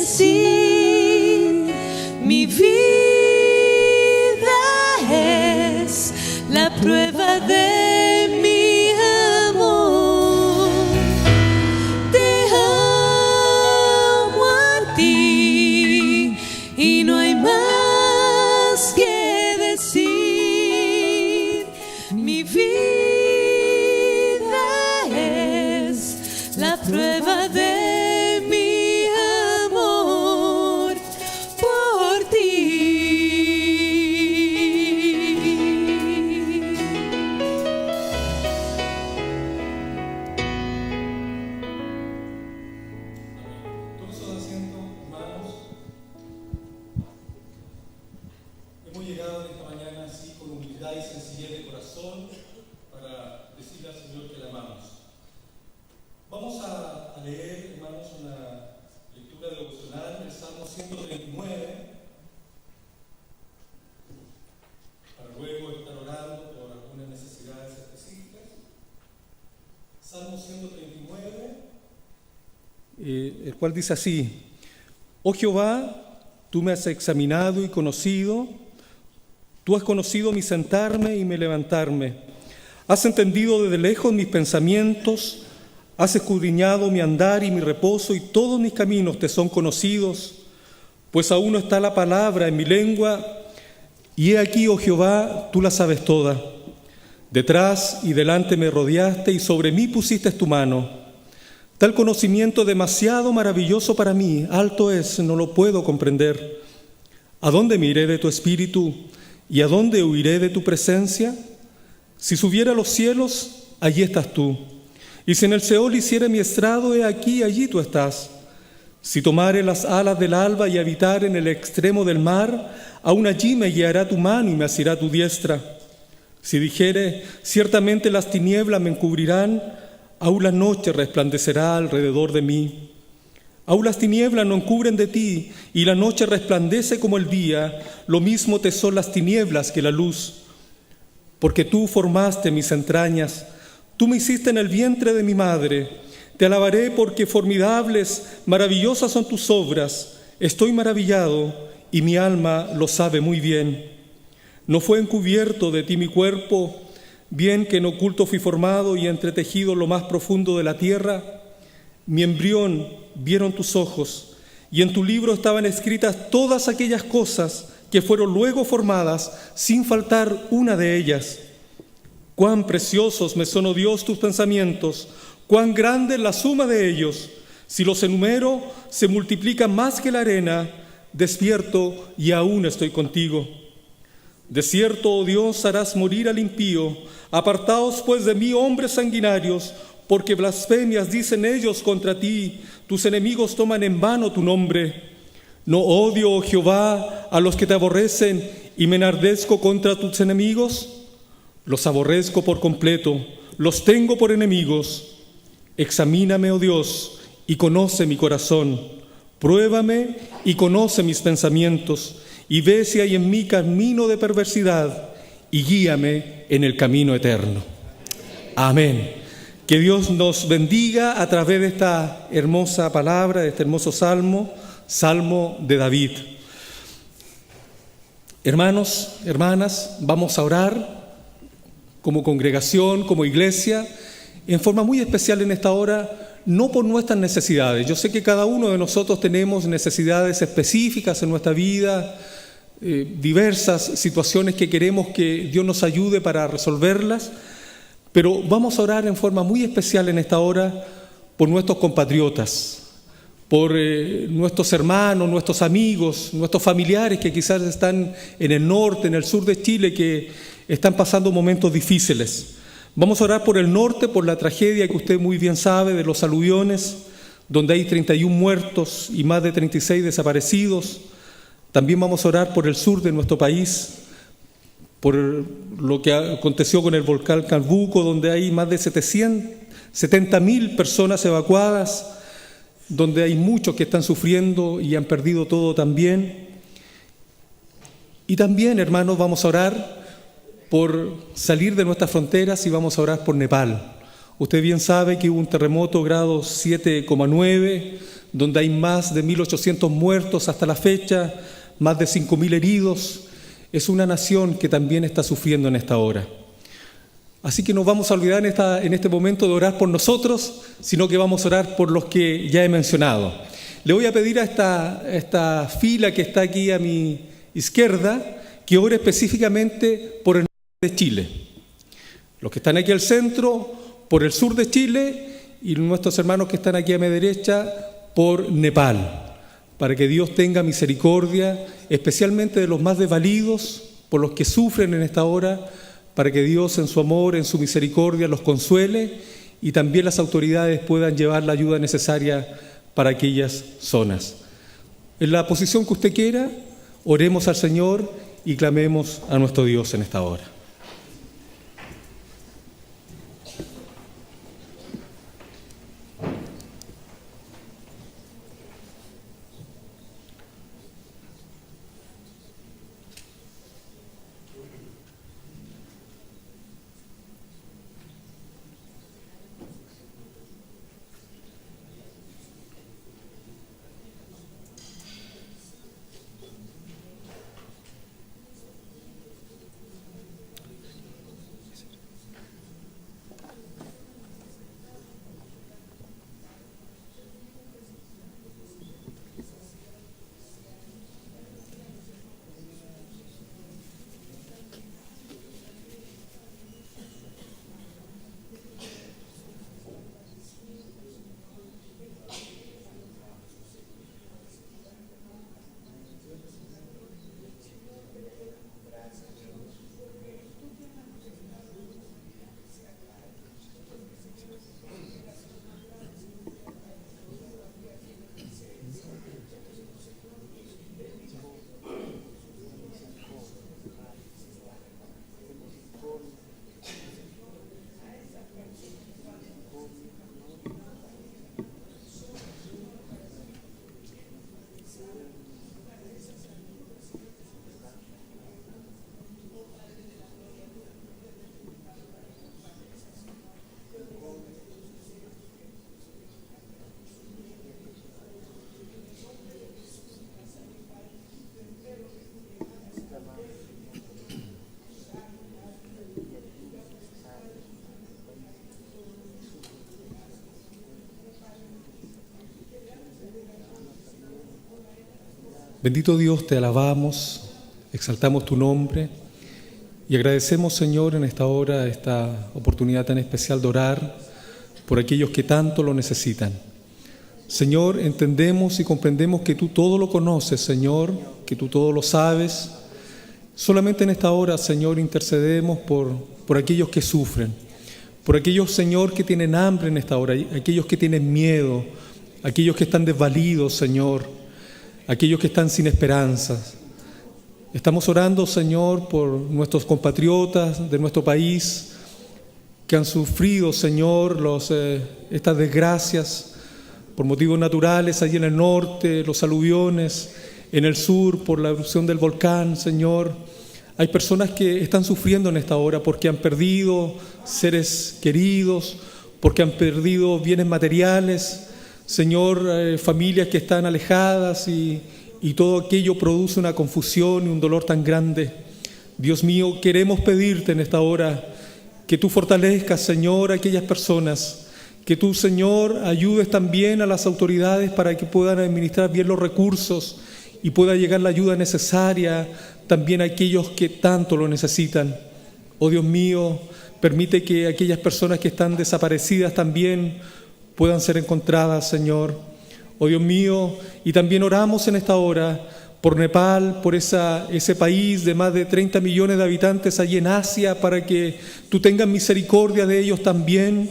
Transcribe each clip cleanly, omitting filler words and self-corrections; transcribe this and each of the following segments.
decir, mi vida es la prueba de mi amor. Te amo a ti y no hay más que decir. Mi vida es la prueba de mi amor por ti. Todos sus asientos, hermanos. Hemos llegado en esta mañana así con humildad y sencillez de corazón para decirle al Señor que le amamos. Vamos a leer, hermanos, una lectura devocional del Salmo 139 para luego estar orando por algunas necesidades específicas. Salmo 139, el cual dice así: Oh Jehová, tú me has examinado y conocido, tú has conocido mi sentarme y mi levantarme, has entendido desde lejos mis pensamientos, has escudriñado mi andar y mi reposo, y todos mis caminos te son conocidos, pues aún no está la palabra en mi lengua, y he aquí, oh Jehová, tú la sabes toda. Detrás y delante me rodeaste, y sobre mí pusiste tu mano. Tal conocimiento demasiado maravilloso para mí, alto es, no lo puedo comprender. ¿A dónde me iré de tu espíritu? ¿Y a dónde huiré de tu presencia? Si subiera a los cielos, allí estás tú. Y si en el Seol hiciere mi estrado, he aquí, allí tú estás. Si tomare las alas del alba y habitar en el extremo del mar, aún allí me guiará tu mano y me asirá tu diestra. Si dijere, ciertamente las tinieblas me encubrirán, aún la noche resplandecerá alrededor de mí. Aún las tinieblas no encubren de ti, y la noche resplandece como el día, lo mismo te son las tinieblas que la luz. Porque tú formaste mis entrañas, tú me hiciste en el vientre de mi madre. Te alabaré porque formidables, maravillosas son tus obras. Estoy maravillado, y mi alma lo sabe muy bien. No fue encubierto de ti mi cuerpo, bien que en oculto fui formado y entretejido lo más profundo de la tierra. Mi embrión vieron tus ojos, y en tu libro estaban escritas todas aquellas cosas que fueron luego formadas, sin faltar una de ellas. Cuán preciosos me son, oh Dios, tus pensamientos, cuán grande es la suma de ellos. Si los enumero, se multiplican más que la arena. Despierto y aún estoy contigo. De cierto, oh Dios, harás morir al impío. Apartaos pues de mí, hombres sanguinarios, porque blasfemias dicen ellos contra ti. Tus enemigos toman en vano tu nombre. ¿No odio, oh Jehová, a los que te aborrecen y me enardezco contra tus enemigos? Los aborrezco por completo, los tengo por enemigos. Examíname, oh Dios, y conoce mi corazón. Pruébame y conoce mis pensamientos, y ve si hay en mí camino de perversidad, y guíame en el camino eterno. Amén. Que Dios nos bendiga a través de esta hermosa palabra, de este hermoso salmo, Salmo de David. Hermanos, hermanas, vamos a orar como congregación, como iglesia, en forma muy especial en esta hora, no por nuestras necesidades. Yo sé que cada uno de nosotros tenemos necesidades específicas en nuestra vida, diversas situaciones que queremos que Dios nos ayude para resolverlas, pero vamos a orar en forma muy especial en esta hora por nuestros compatriotas, por nuestros hermanos, nuestros amigos, nuestros familiares que quizás están en el norte, en el sur de Chile, que están pasando momentos difíciles. Vamos a orar por el norte, por la tragedia que usted muy bien sabe de los aluviones, donde hay 31 muertos y más de 36 desaparecidos. También vamos a orar por el sur de nuestro país, por lo que aconteció con el volcán Calbuco, donde hay más de 70.000 personas evacuadas, donde hay muchos que están sufriendo y han perdido todo también. Y también, hermanos, vamos a orar por salir de nuestras fronteras y vamos a orar por Nepal. Usted bien sabe que hubo un terremoto grado 7,9, donde hay más de 1.800 muertos hasta la fecha, más de 5.000 heridos. Es una nación que también está sufriendo en esta hora. Así que no vamos a olvidar en este momento de orar por nosotros, sino que vamos a orar por los que ya he mencionado. Le voy a pedir a esta fila que está aquí a mi izquierda que ore específicamente por el norte de Chile. Los que están aquí al centro, por el sur de Chile, y nuestros hermanos que están aquí a mi derecha, por Nepal, para que Dios tenga misericordia, especialmente de los más desvalidos, por los que sufren en esta hora, para que Dios en su amor, en su misericordia los consuele y también las autoridades puedan llevar la ayuda necesaria para aquellas zonas. En la posición que usted quiera, oremos al Señor y clamemos a nuestro Dios en esta hora. Bendito Dios, te alabamos, exaltamos tu nombre y agradecemos, Señor, en esta hora, esta oportunidad tan especial de orar por aquellos que tanto lo necesitan. Señor, entendemos y comprendemos que tú todo lo conoces, Señor, que tú todo lo sabes. Solamente en esta hora, Señor, intercedemos por aquellos que sufren, por aquellos, Señor, que tienen hambre en esta hora, aquellos que tienen miedo, aquellos que están desvalidos, Señor, aquellos que están sin esperanzas. Estamos orando, Señor, por nuestros compatriotas de nuestro país que han sufrido, Señor, estas desgracias por motivos naturales allí en el norte, los aluviones, en el sur por la erupción del volcán, Señor. Hay personas que están sufriendo en esta hora porque han perdido seres queridos, porque han perdido bienes materiales, Señor, familias que están alejadas y todo aquello produce una confusión y un dolor tan grande. Dios mío, queremos pedirte en esta hora que tú fortalezcas, Señor, a aquellas personas, que tú, Señor, ayudes también a las autoridades para que puedan administrar bien los recursos y pueda llegar la ayuda necesaria también a aquellos que tanto lo necesitan. Oh Dios mío, permite que aquellas personas que están desaparecidas también puedan ser encontradas, Señor. Oh Dios mío, y también oramos en esta hora por Nepal, por ese país de más de 30 millones de habitantes allí en Asia, para que tú tengas misericordia de ellos también.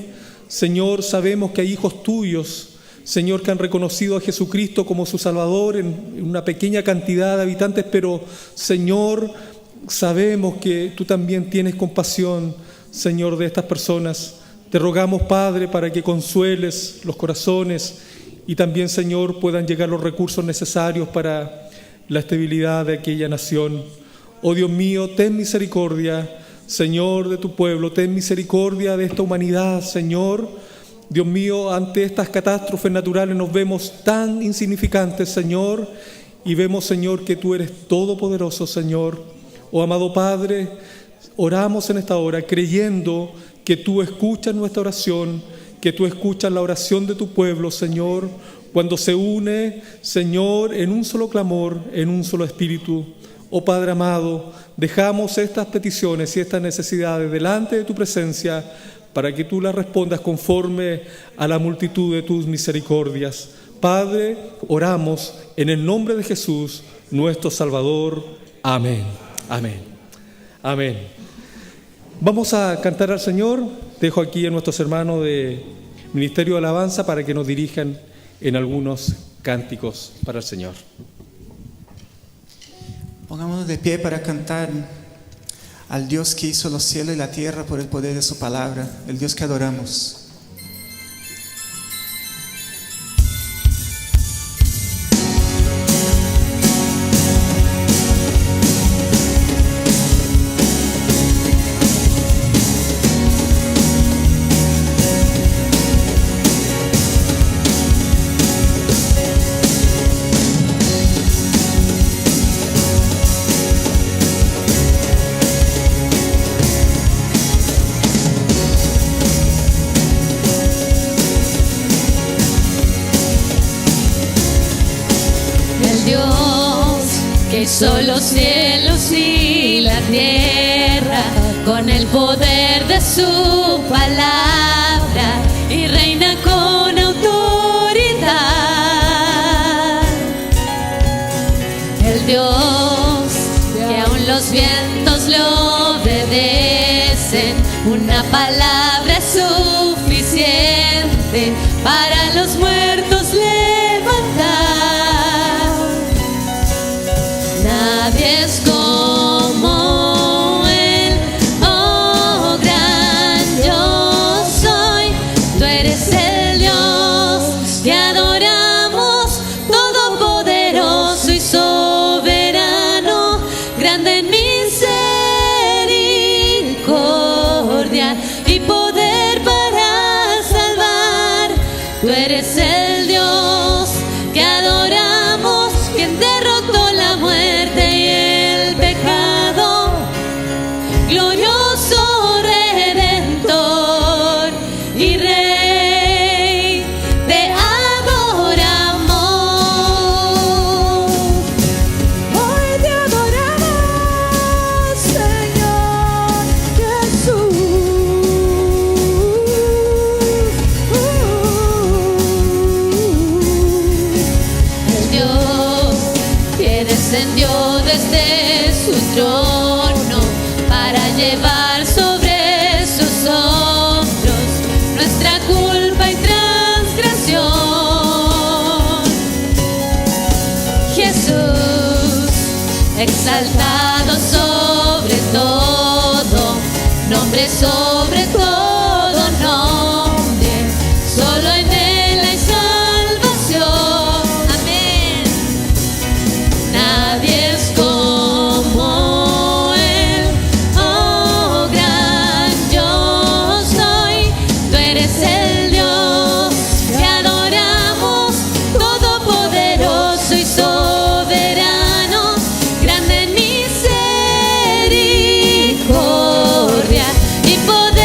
Señor, sabemos que hay hijos tuyos, Señor, que han reconocido a Jesucristo como su Salvador en una pequeña cantidad de habitantes, pero Señor, sabemos que tú también tienes compasión, Señor, de estas personas. Te rogamos, Padre, para que consueles los corazones y también, Señor, puedan llegar los recursos necesarios para la estabilidad de aquella nación. Oh Dios mío, ten misericordia, Señor, de tu pueblo, ten misericordia de esta humanidad, Señor, Dios mío, ante estas catástrofes naturales nos vemos tan insignificantes, Señor, y vemos, Señor, que tú eres todopoderoso, Señor. Oh, amado Padre, oramos en esta hora creyendo que tú escuchas nuestra oración, que tú escuchas la oración de tu pueblo, Señor, cuando se une, Señor, en un solo clamor, en un solo espíritu. Oh Padre amado, dejamos estas peticiones y estas necesidades delante de tu presencia para que tú las respondas conforme a la multitud de tus misericordias. Padre, oramos en el nombre de Jesús, nuestro Salvador. Amén. Amén. Amén. Vamos a cantar al Señor. Dejo aquí a nuestros hermanos de Ministerio de Alabanza para que nos dirijan en algunos cánticos para el Señor. Pongámonos de pie para cantar al Dios que hizo los cielos y la tierra por el poder de su palabra, el Dios que adoramos. Hizo los cielos y la tierra con el poder de su palabra y reina con autoridad. El Dios que aún los vientos le obedecen, una palabra es suficiente para los muertos levantar. Nadie es como Él, oh gran yo soy. Tú eres el Dios que adoramos, todopoderoso y soberano, grande en misericordia y poder para salvar. Tú eres el Dios que adoramos, quien derrotó la muerte y el pecado, glorioso Redentor y Rey, te adoramos. Hoy te adoramos, Señor Jesús. El Dios que descendió desde su trono para llevar sobre sus hombros nuestra culpa y transgresión. Jesús, exaltado sobre todo, nombre sobre todo nombre, solo en Él hay salvación. Amén. Nadie es como Él, oh gran yo soy. Tú eres el Dios que adoramos, todopoderoso y soberano, grande en misericordia y poder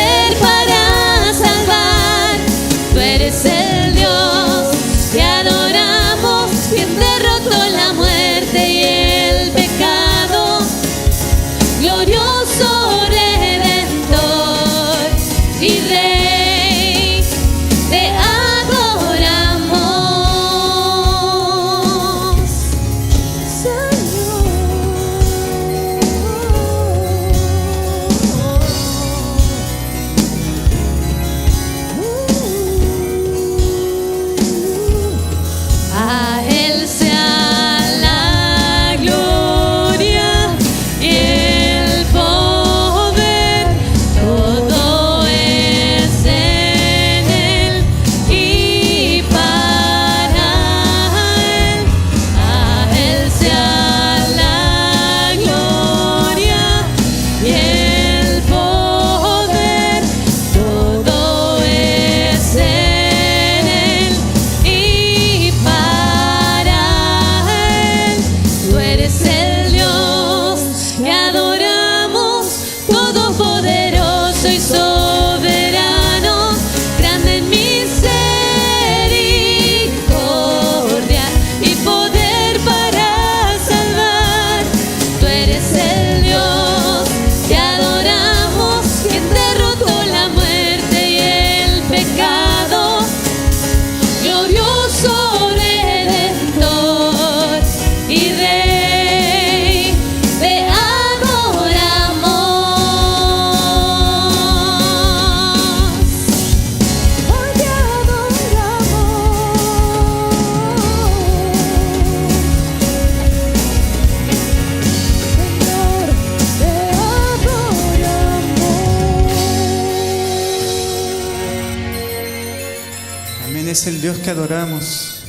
es el Dios que adoramos,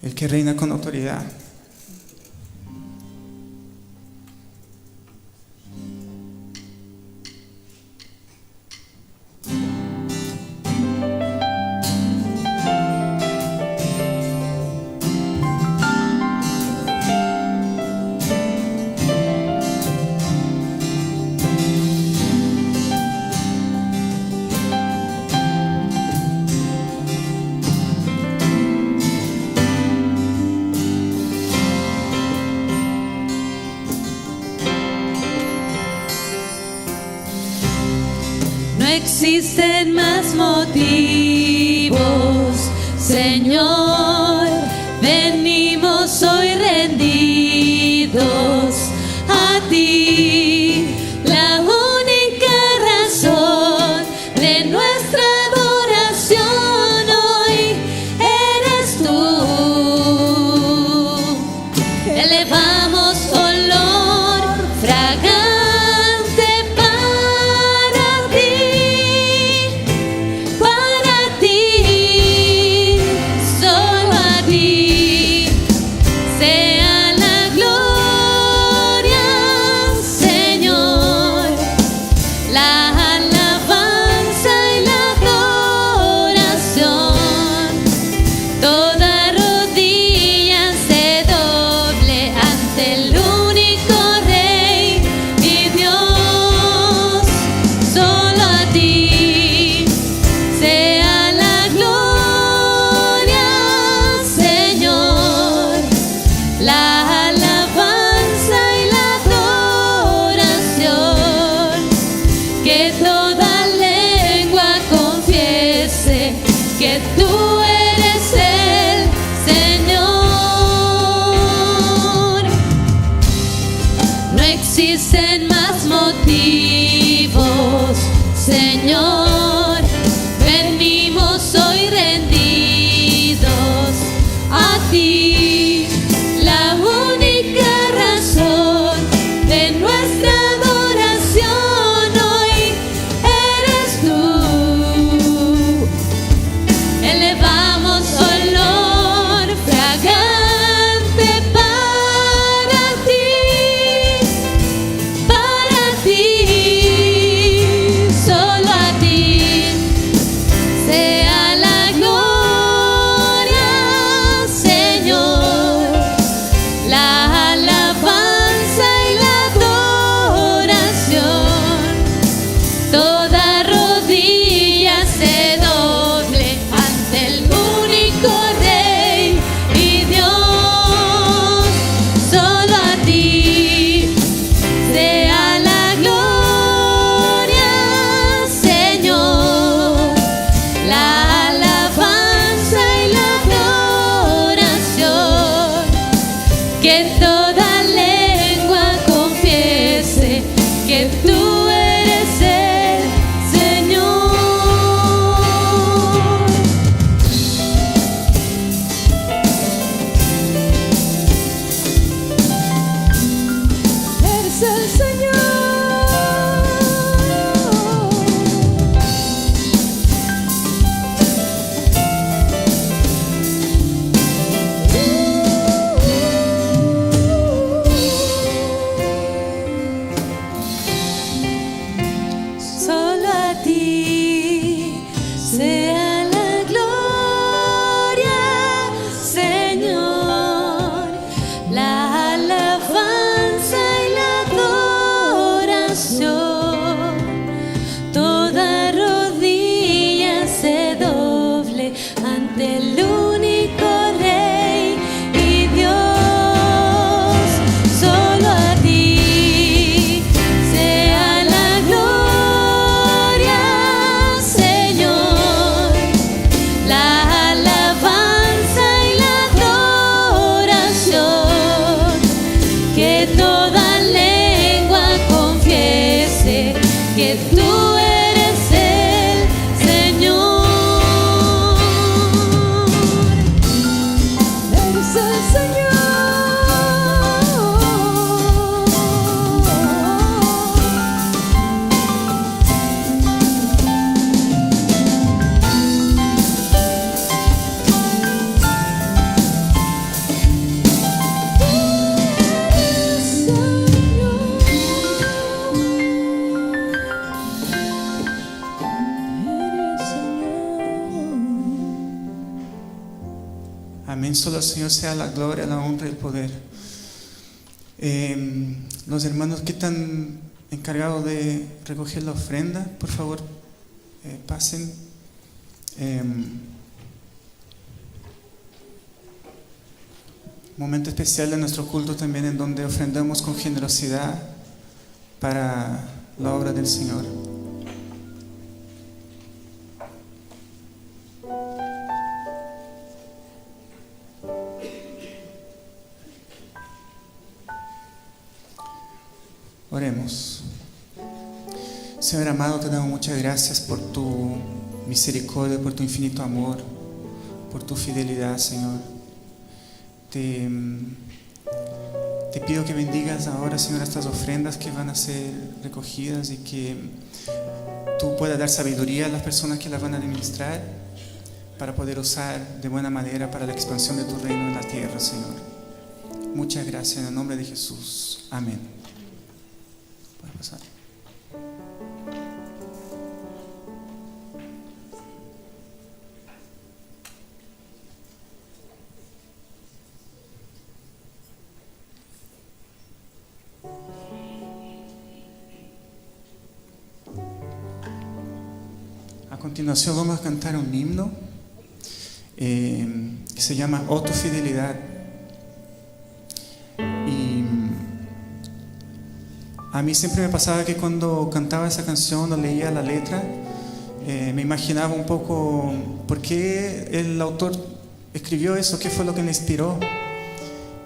el que reina con autoridad. No existen más motivos, Señor, venimos hoy rendidos a ti, la única razón de nuestra adoración hoy eres tú. Elevamos olor fragante para ti, solo a ti sea la gloria, Señor, la alabanza y la adoración. Toda rodilla se doble ante el único Rey y Dios, solo a ti sea la gloria, Señor, la alabanza y la adoración. Que toda lengua confiese que tú eres el Señor. No existen más motivos, Señor, venimos hoy rendidos a ti, la única razón de nuestra adoración hoy eres tú. Elevamos olor fragante para ti, solo a ti Amén. Solo al Señor sea la gloria, la honra y el poder. Los hermanos que están encargados de recoger la ofrenda, por favor, pasen. Momento especial de nuestro culto también, en donde ofrendamos con generosidad para la obra del Señor. Oremos. Señor amado, te damos muchas gracias por tu misericordia, por tu infinito amor, por tu fidelidad, Señor. Te pido que bendigas ahora, Señor, estas ofrendas que van a ser recogidas y que tú puedas dar sabiduría a las personas que las van a administrar para poder usar de buena manera para la expansión de tu reino en la tierra, Señor. Muchas gracias en el nombre de Jesús. Amén. Puede pasar. A continuación vamos a cantar un himno que se llama O tu fidelidad. Y a mí siempre me pasaba que cuando cantaba esa canción o leía la letra, me imaginaba un poco por qué el autor escribió eso, qué fue lo que le inspiró.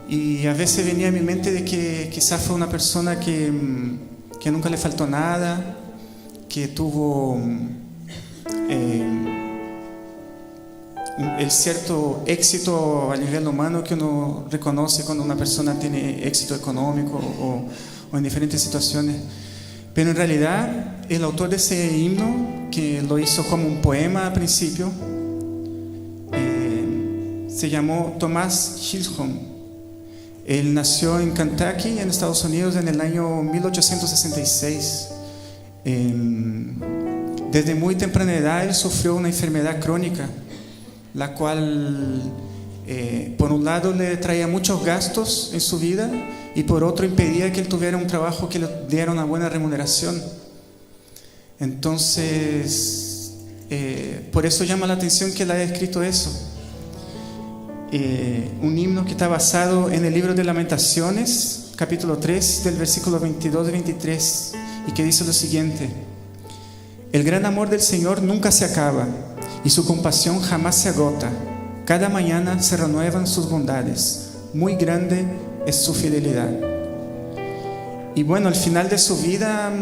Y a veces venía a mi mente de que quizás fue una persona que nunca le faltó nada, que tuvo el cierto éxito a nivel humano que uno reconoce cuando una persona tiene éxito económico o en diferentes situaciones. Pero en realidad el autor de ese himno, que lo hizo como un poema al principio, se llamó Thomas Chisholm. Él nació en Kentucky, en Estados Unidos, en el año 1866. Desde muy temprana edad él sufrió una enfermedad crónica, la cual por un lado le traía muchos gastos en su vida y por otro impedía que él tuviera un trabajo que le diera una buena remuneración. Entonces, por eso llama la atención que él haya escrito eso. Un himno que está basado en el libro de Lamentaciones, capítulo 3, del versículo 22 y 23, y que dice lo siguiente: el gran amor del Señor nunca se acaba y su compasión jamás se agota. Cada mañana se renuevan sus bondades, muy grande es su fidelidad. Y bueno, al final de su vida,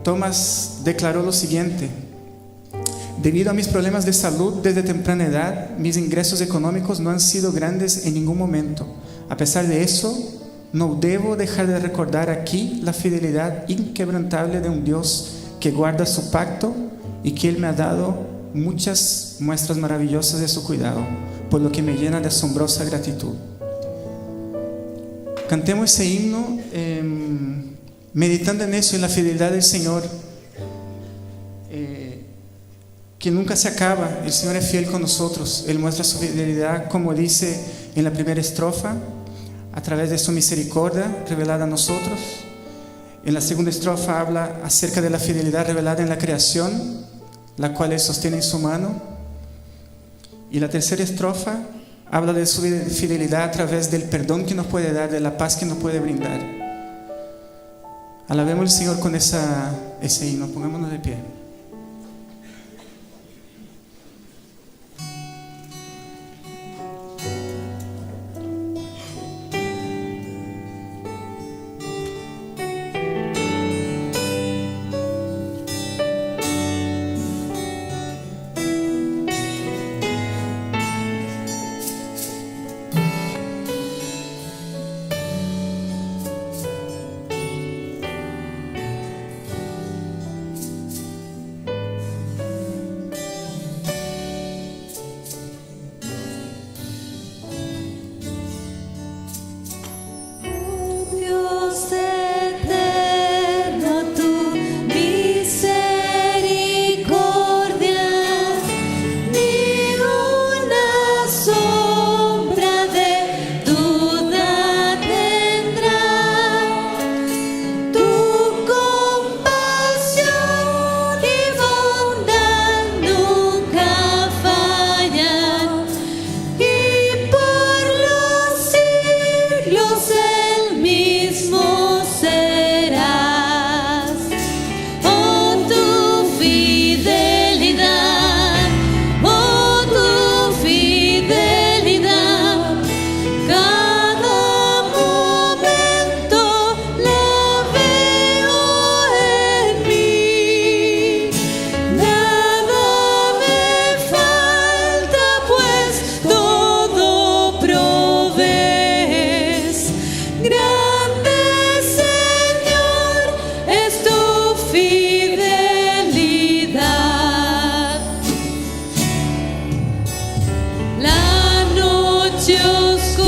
Thomas declaró lo siguiente: debido a mis problemas de salud desde temprana edad, mis ingresos económicos no han sido grandes en ningún momento. A pesar de eso, no debo dejar de recordar aquí la fidelidad inquebrantable de un Dios que guarda su pacto y que Él me ha dado muchas muestras maravillosas de su cuidado, por lo que me llena de asombrosa gratitud. Cantemos ese himno meditando en eso, en la fidelidad del Señor, que nunca se acaba. El Señor es fiel con nosotros. Él muestra su fidelidad, como dice en la primera estrofa, a través de su misericordia revelada a nosotros. En la segunda estrofa habla acerca de la fidelidad revelada en la creación, la cual Él sostiene en su mano. Y la tercera estrofa habla de su fidelidad a través del perdón que nos puede dar, de la paz que nos puede brindar. Alabemos al Señor con ese himno. Pongámonos de pie.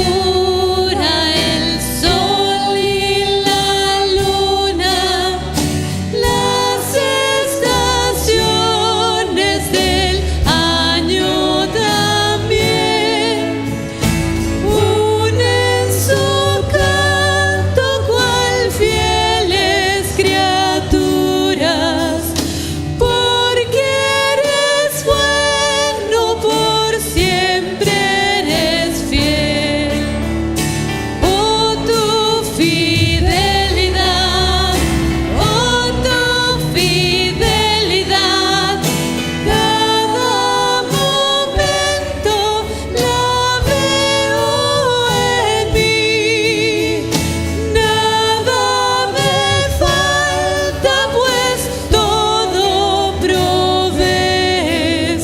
el sol y la luna, las estaciones del año también unen su canto cual fieles criaturas, porque eres bueno, por siempre eres fiel. Oh, tu fidelidad, cada momento la veo en mí. Nada me falta, pues todo provees.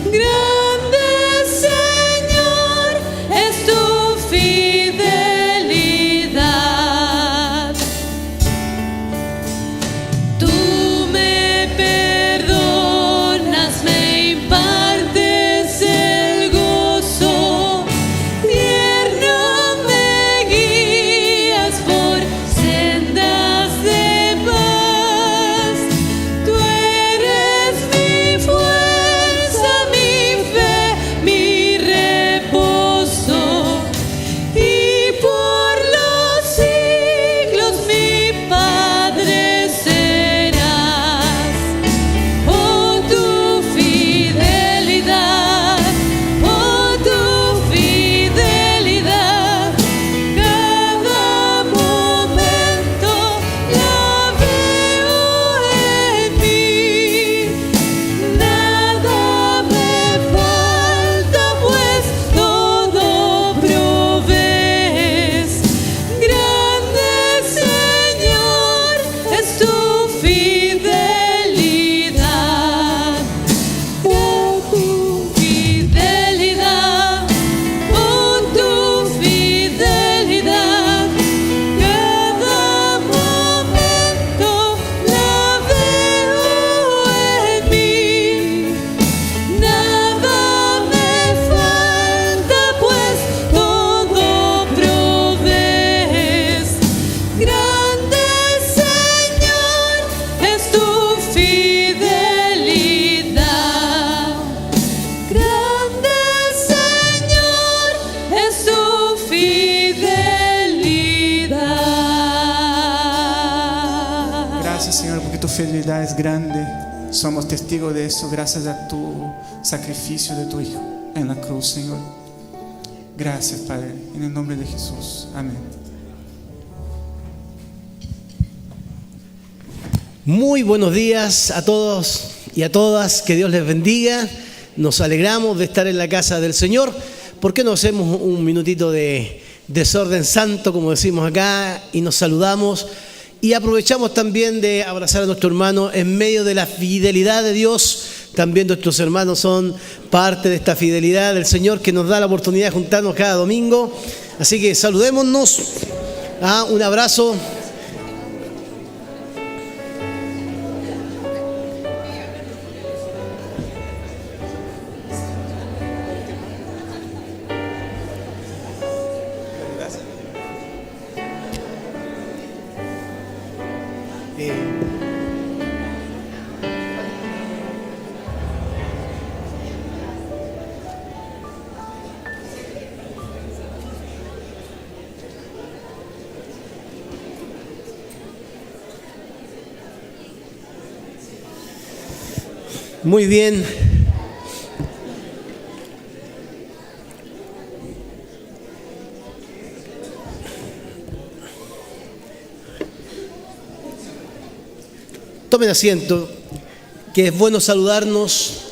Grande Señor es tu fidelidad. Tú me perdonas, me impartes el gozo, tierno me guías por sendas de paz. Tú eres mi fuerza, mi fe, mi reposo, y por los siglos mi Padre serás. Oh, tu fidelidad, cada momento la veo en mí. Nada me falta, pues todo provees. Grande Señor es tu fidelidad. Oh, tu fidelidad, cada momento la veo en mí. Nada me falta, pues todo provees. Grande Señor es tu fidelidad. Grande Señor es tu fidelidad. Gracias, Señor, porque tu fidelidad es grande. Somos testigos de eso gracias a tu sacrificio de tu Hijo en la cruz, Señor. Gracias, Padre, en el nombre de Jesús. Amén. Muy buenos días a todos y a todas, que Dios les bendiga. Nos alegramos de estar en la casa del Señor. ¿Por qué no hacemos un minutito de desorden santo, como decimos acá, y nos saludamos? Y aprovechamos también de abrazar a nuestro hermano en medio de la fidelidad de Dios. También nuestros hermanos son parte de esta fidelidad del Señor, que nos da la oportunidad de juntarnos cada domingo. Así que saludémonos. Un abrazo. Muy bien. Tomen asiento, que es bueno saludarnos.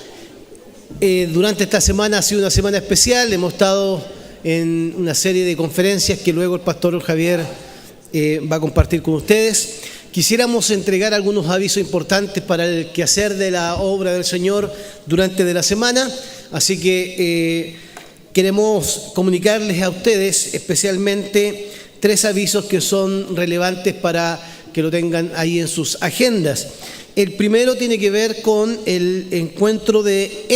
Durante esta semana ha sido una semana especial. Hemos estado en una serie de conferencias que luego el pastor Javier va a compartir con ustedes. Quisiéramos entregar algunos avisos importantes para el quehacer de la obra del Señor durante de la semana. Así que queremos comunicarles a ustedes especialmente 3 avisos que son relevantes para que lo tengan ahí en sus agendas. El primero tiene que ver con el encuentro de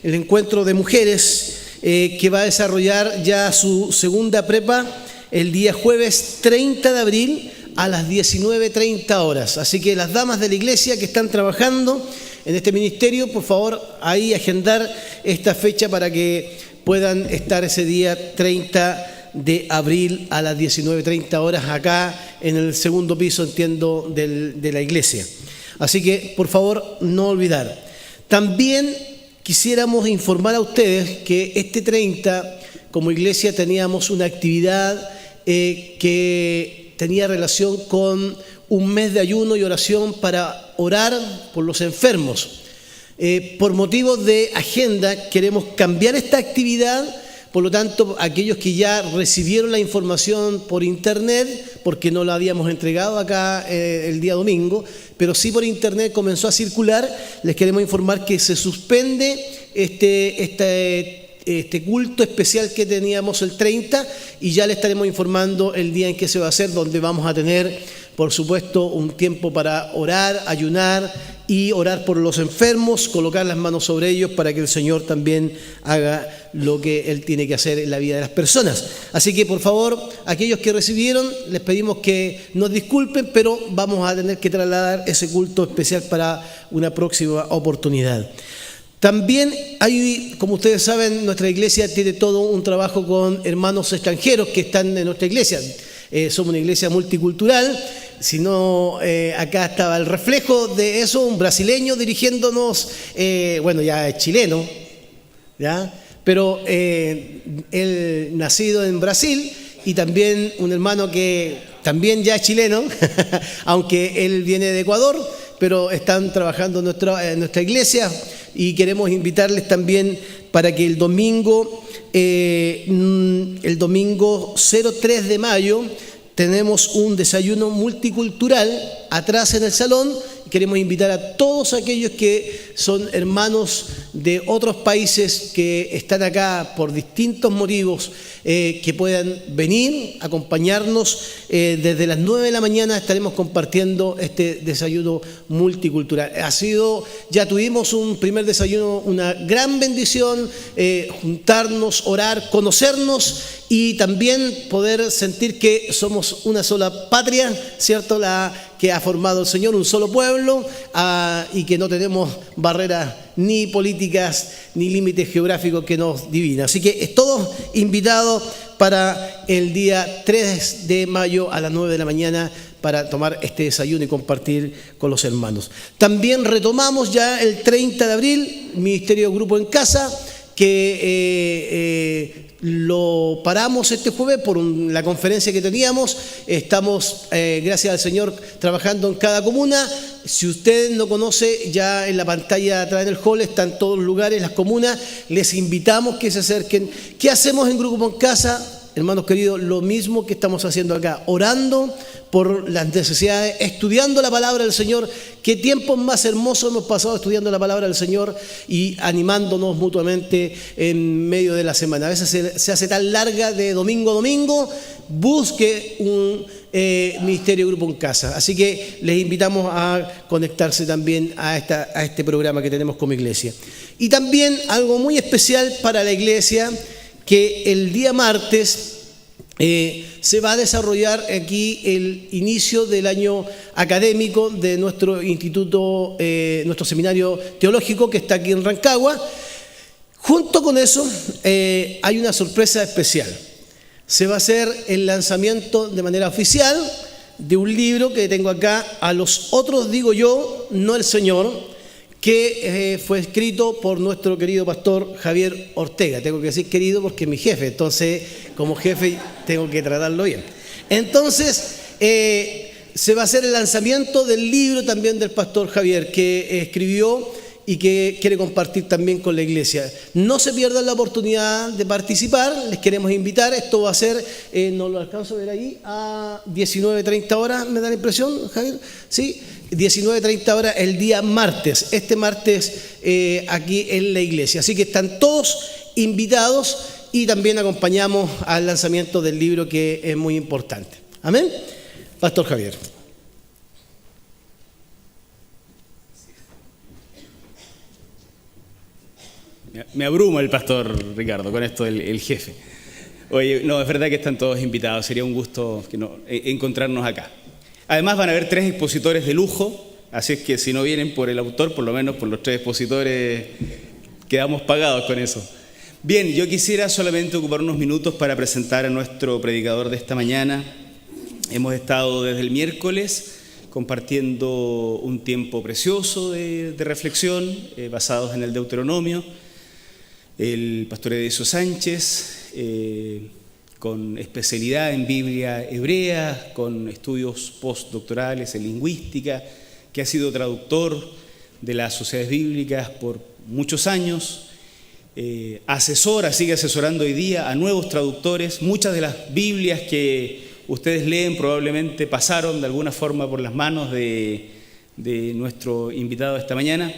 el encuentro de mujeres que va a desarrollar ya su segunda prepa el día jueves 30 de abril a las 19:30 horas. Así que las damas de la iglesia que están trabajando en este ministerio, por favor, ahí agendar esta fecha para que puedan estar ese día 30 de abril a las 19:30 horas acá en el segundo piso, entiendo, de la iglesia. Así que, por favor, no olvidar. También quisiéramos informar a ustedes que este 30, como iglesia, teníamos una actividad que tenía relación con un mes de ayuno y oración para orar por los enfermos. Por motivos de agenda queremos cambiar esta actividad, por lo tanto, aquellos que ya recibieron la información por internet, porque no la habíamos entregado acá el día domingo, pero sí por internet comenzó a circular, les queremos informar que se suspende este culto especial que teníamos el 30 y ya le estaremos informando el día en que se va a hacer, donde vamos a tener, por supuesto, un tiempo para orar, ayunar y orar por los enfermos, colocar las manos sobre ellos para que el Señor también haga lo que Él tiene que hacer en la vida de las personas. Así que, por favor, aquellos que recibieron, les pedimos que nos disculpen, pero vamos a tener que trasladar ese culto especial para una próxima oportunidad. También hay, como ustedes saben, nuestra iglesia tiene todo un trabajo con hermanos extranjeros que están en nuestra iglesia. Somos una iglesia multicultural. Si no, acá estaba el reflejo de eso, un brasileño dirigiéndonos, bueno, ya es chileno, ¿ya? Pero él nacido en Brasil, y también un hermano que también ya es chileno, aunque él viene de Ecuador, pero están trabajando en nuestra iglesia, y queremos invitarles también para que el domingo 03 de mayo, tenemos un desayuno multicultural atrás en el salón. Queremos invitar a todos aquellos que son hermanos de otros países que están acá por distintos motivos, que puedan venir, acompañarnos. Desde las 9 de la mañana estaremos compartiendo este desayuno multicultural. Ya tuvimos un primer desayuno, una gran bendición, juntarnos, orar, conocernos y también poder sentir que somos una sola patria, ¿cierto? La que ha formado el Señor, un solo pueblo, y que no tenemos barreras ni políticas ni límites geográficos que nos dividan. Así que es todos invitados para el día 3 de mayo a las 9 de la mañana para tomar este desayuno y compartir con los hermanos. También retomamos ya el 30 de abril, Ministerio Grupo en Casa, que lo paramos este jueves por la conferencia que teníamos. Estamos, gracias al Señor, trabajando en cada comuna. Si usted no conoce, ya en la pantalla atrás del hall están todos los lugares, las comunas. Les invitamos que se acerquen. ¿Qué hacemos en Grupo en Casa? Hermanos queridos, lo mismo que estamos haciendo acá, orando por las necesidades, estudiando la palabra del Señor. Qué tiempos más hermosos hemos pasado estudiando la palabra del Señor y animándonos mutuamente en medio de la semana. A veces se hace tan larga de domingo a domingo. Busque un Ministerio Grupo en Casa. Así que les invitamos a conectarse también a este programa que tenemos como iglesia. Y también algo muy especial para la iglesia, que el día martes se va a desarrollar aquí el inicio del año académico de nuestro instituto, nuestro seminario teológico que está aquí en Rancagua. Junto con eso hay una sorpresa especial. Se va a hacer el lanzamiento de manera oficial de un libro que tengo acá, A los otros digo yo, no el Señor, que fue escrito por nuestro querido pastor Javier Ortega. Tengo que decir querido porque es mi jefe, entonces como jefe tengo que tratarlo bien. Entonces se va a hacer el lanzamiento del libro también del pastor Javier, que escribió y que quiere compartir también con la iglesia. No se pierdan la oportunidad de participar, les queremos invitar. Esto va a ser, no lo alcanzo a ver ahí, a 19:30 horas, me da la impresión, Javier, ¿sí? 19:30 horas el día martes, este martes aquí en la iglesia. Así que están todos invitados y también acompañamos al lanzamiento del libro, que es muy importante. Amén. Pastor Javier. Me abruma el pastor Ricardo con esto el jefe. Oye, no, es verdad que están todos invitados, sería un gusto encontrarnos acá. Además van a haber 3 expositores de lujo, así es que si no vienen por el autor, por lo menos por los 3 expositores quedamos pagados con eso. Bien, yo quisiera solamente ocupar unos minutos para presentar a nuestro predicador de esta mañana. Hemos estado desde el miércoles compartiendo un tiempo precioso de reflexión basados en el Deuteronomio. El pastor Edesio Sánchez, con especialidad en Biblia hebrea, con estudios postdoctorales en lingüística, que ha sido traductor de las sociedades bíblicas por muchos años, asesora, sigue asesorando hoy día a nuevos traductores. Muchas de las Biblias que ustedes leen probablemente pasaron de alguna forma por las manos de nuestro invitado esta mañana.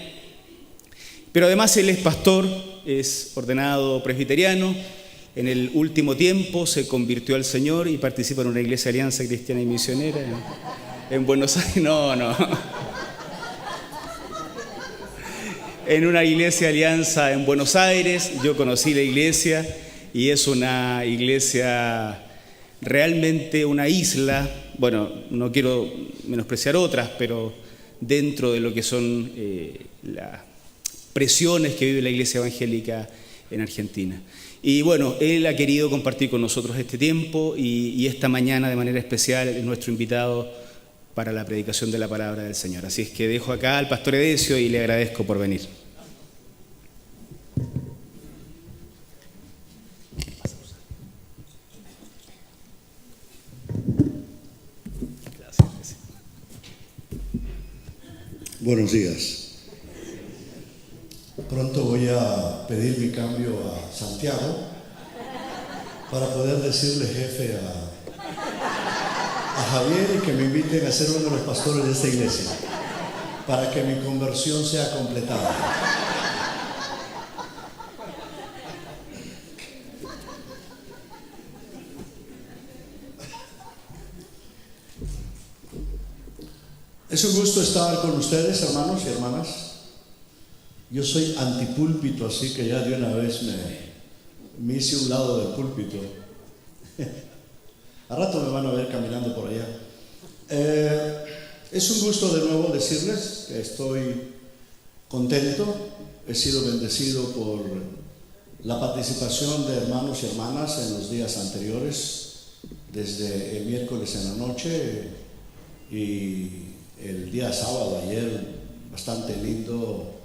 Pero además él es pastor, es ordenado presbiteriano. En el último tiempo se convirtió al Señor y participa en una iglesia Alianza Cristiana y Misionera en Buenos Aires. No. En una iglesia Alianza en Buenos Aires. Yo conocí la iglesia y es una iglesia realmente una isla. Bueno, no quiero menospreciar otras, pero dentro de lo que son las presiones que vive la iglesia evangélica en Argentina. Y bueno, él ha querido compartir con nosotros este tiempo y esta mañana de manera especial es nuestro invitado para la predicación de la palabra del Señor. Así es que dejo acá al pastor Edesio y le agradezco por venir. Gracias. Buenos días. Pronto voy a pedir mi cambio a Santiago para poder decirle jefe a Javier y que me inviten a ser uno de los pastores de esta iglesia para que mi conversión sea completada. Es un gusto estar con ustedes, hermanos y hermanas. Yo soy antipúlpito, así que ya de una vez me hice un lado del púlpito. A rato me van a ver caminando por allá. Es un gusto de nuevo decirles que estoy contento. He sido bendecido por la participación de hermanos y hermanas en los días anteriores, desde el miércoles en la noche y el día sábado, ayer, bastante lindo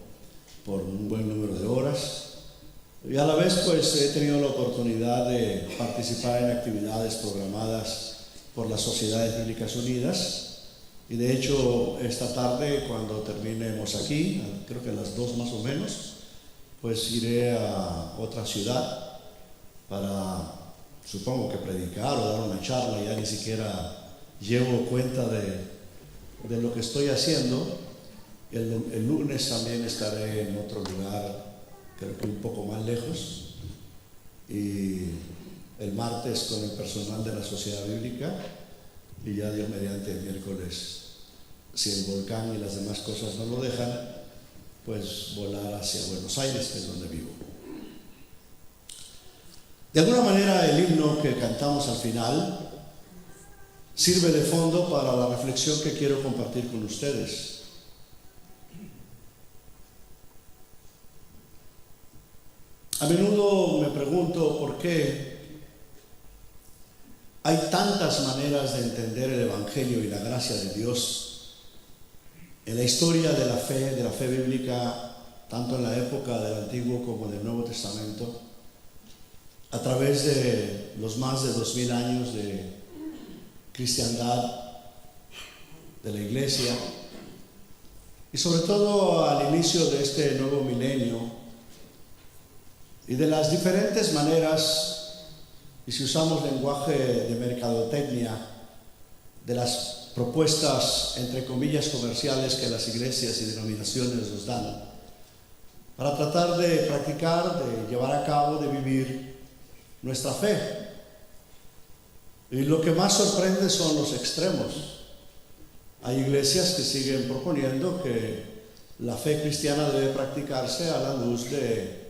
por un buen número de horas. Y a la vez pues he tenido la oportunidad de participar en actividades programadas por las Sociedades Bíblicas Unidas y de hecho esta tarde cuando terminemos aquí, creo que a las 2 más o menos, pues iré a otra ciudad para, supongo que predicar o dar una charla. Ya ni siquiera llevo cuenta de lo que estoy haciendo. El lunes también estaré en otro lugar, creo que un poco más lejos, y el martes con el personal de la Sociedad Bíblica, y ya Dios mediante el miércoles, si el volcán y las demás cosas no lo dejan, pues volar hacia Buenos Aires, que es donde vivo. De alguna manera el himno que cantamos al final sirve de fondo para la reflexión que quiero compartir con ustedes. A menudo me pregunto por qué hay tantas maneras de entender el Evangelio y la gracia de Dios en la historia de la fe bíblica, tanto en la época del Antiguo como del Nuevo Testamento, a través de los más de 2000 años de cristiandad, de la iglesia, y sobre todo al inicio de este nuevo milenio, y de las diferentes maneras, y si usamos lenguaje de mercadotecnia, de las propuestas, entre comillas, comerciales que las iglesias y denominaciones nos dan, para tratar de practicar, de llevar a cabo, de vivir nuestra fe. Y lo que más sorprende son los extremos. Hay iglesias que siguen proponiendo que la fe cristiana debe practicarse a la luz de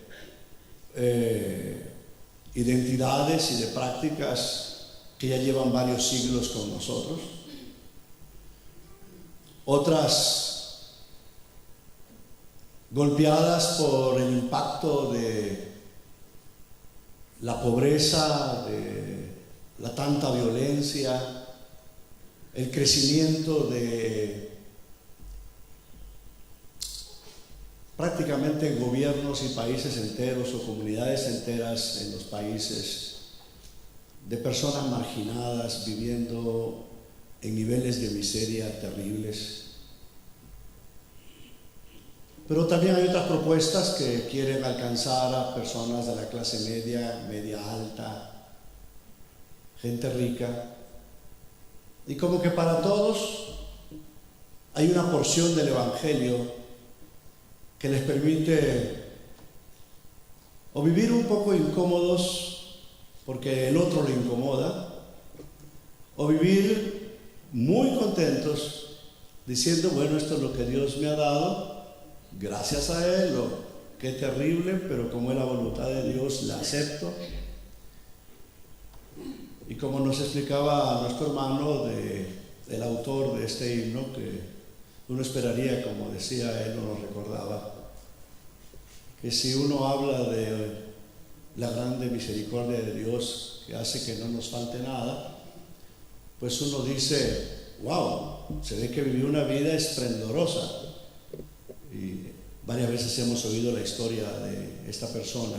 identidades y de prácticas que ya llevan varios siglos con nosotros. Otras golpeadas por el impacto de la pobreza, de la tanta violencia, el crecimiento de prácticamente gobiernos y países enteros o comunidades enteras en los países, de personas marginadas viviendo en niveles de miseria terribles. Pero también hay otras propuestas que quieren alcanzar a personas de la clase media, media alta, gente rica. Y como que para todos hay una porción del Evangelio que les permite o vivir un poco incómodos porque el otro lo incomoda, o vivir muy contentos diciendo, bueno, esto es lo que Dios me ha dado, gracias a Él, qué terrible, pero como es la voluntad de Dios, la acepto. Y como nos explicaba nuestro hermano, el autor de este himno, que uno esperaría, como decía él, nos recordaba, que si uno habla de la grande misericordia de Dios que hace que no nos falte nada, pues uno dice, wow, se ve que vivió una vida esplendorosa. Y varias veces hemos oído la historia de esta persona,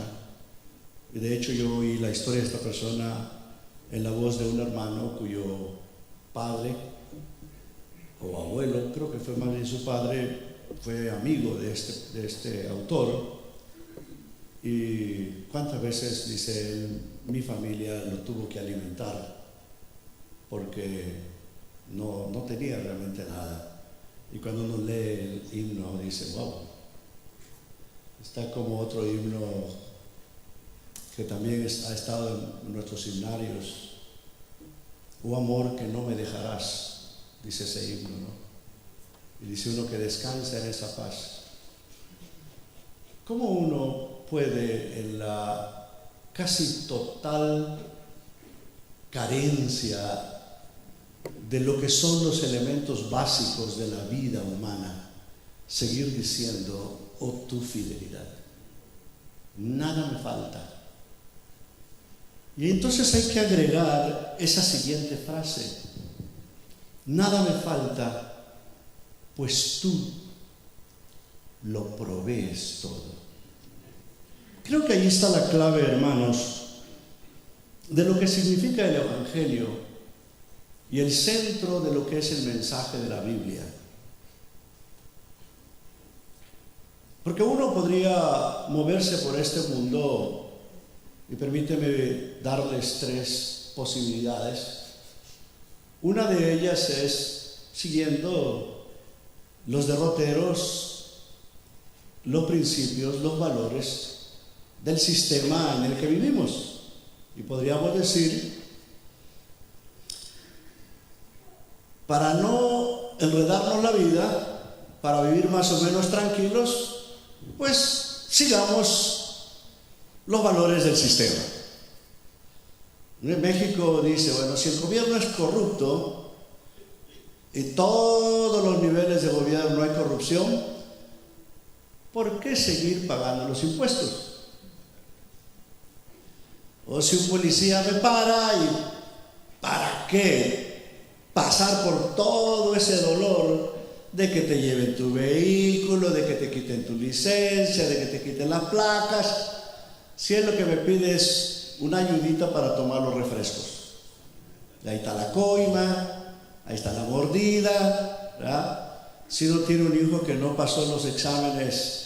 y de hecho yo oí la historia de esta persona en la voz de un hermano cuyo padre o abuelo, creo que fue más bien su padre, fue amigo de este autor. Y cuántas veces, dice él, mi familia lo tuvo que alimentar porque no tenía realmente nada. Y cuando uno lee el himno dice, wow, está como otro himno que también ha estado en nuestros himnarios. Oh amor que no me dejarás, dice ese himno, ¿no? Y dice uno que descansa en esa paz. ¿Cómo uno puede, en la casi total carencia de lo que son los elementos básicos de la vida humana, seguir diciendo, oh tu fidelidad, nada me falta? Y entonces hay que agregar esa siguiente frase, nada me falta, pues tú lo provees todo. Creo que ahí está la clave, hermanos, de lo que significa el Evangelio y el centro de lo que es el mensaje de la Biblia. Porque uno podría moverse por este mundo, y permíteme darles tres posibilidades. Una de ellas es siguiendo los derroteros, los principios, los valores del sistema en el que vivimos. Y podríamos decir, para no enredarnos la vida, para vivir más o menos tranquilos, pues sigamos los valores del sistema. En México dice, bueno, si el gobierno es corrupto y todos los niveles de gobierno hay corrupción, ¿por qué seguir pagando los impuestos? O si un policía me para, ¿y para qué pasar por todo ese dolor de que te lleven tu vehículo, de que te quiten tu licencia, de que te quiten las placas, si es lo que me pide es una ayudita para tomar los refrescos? Ahí está la coima, ahí está la mordida, ¿verdad? Si uno tiene un hijo que no pasó los exámenes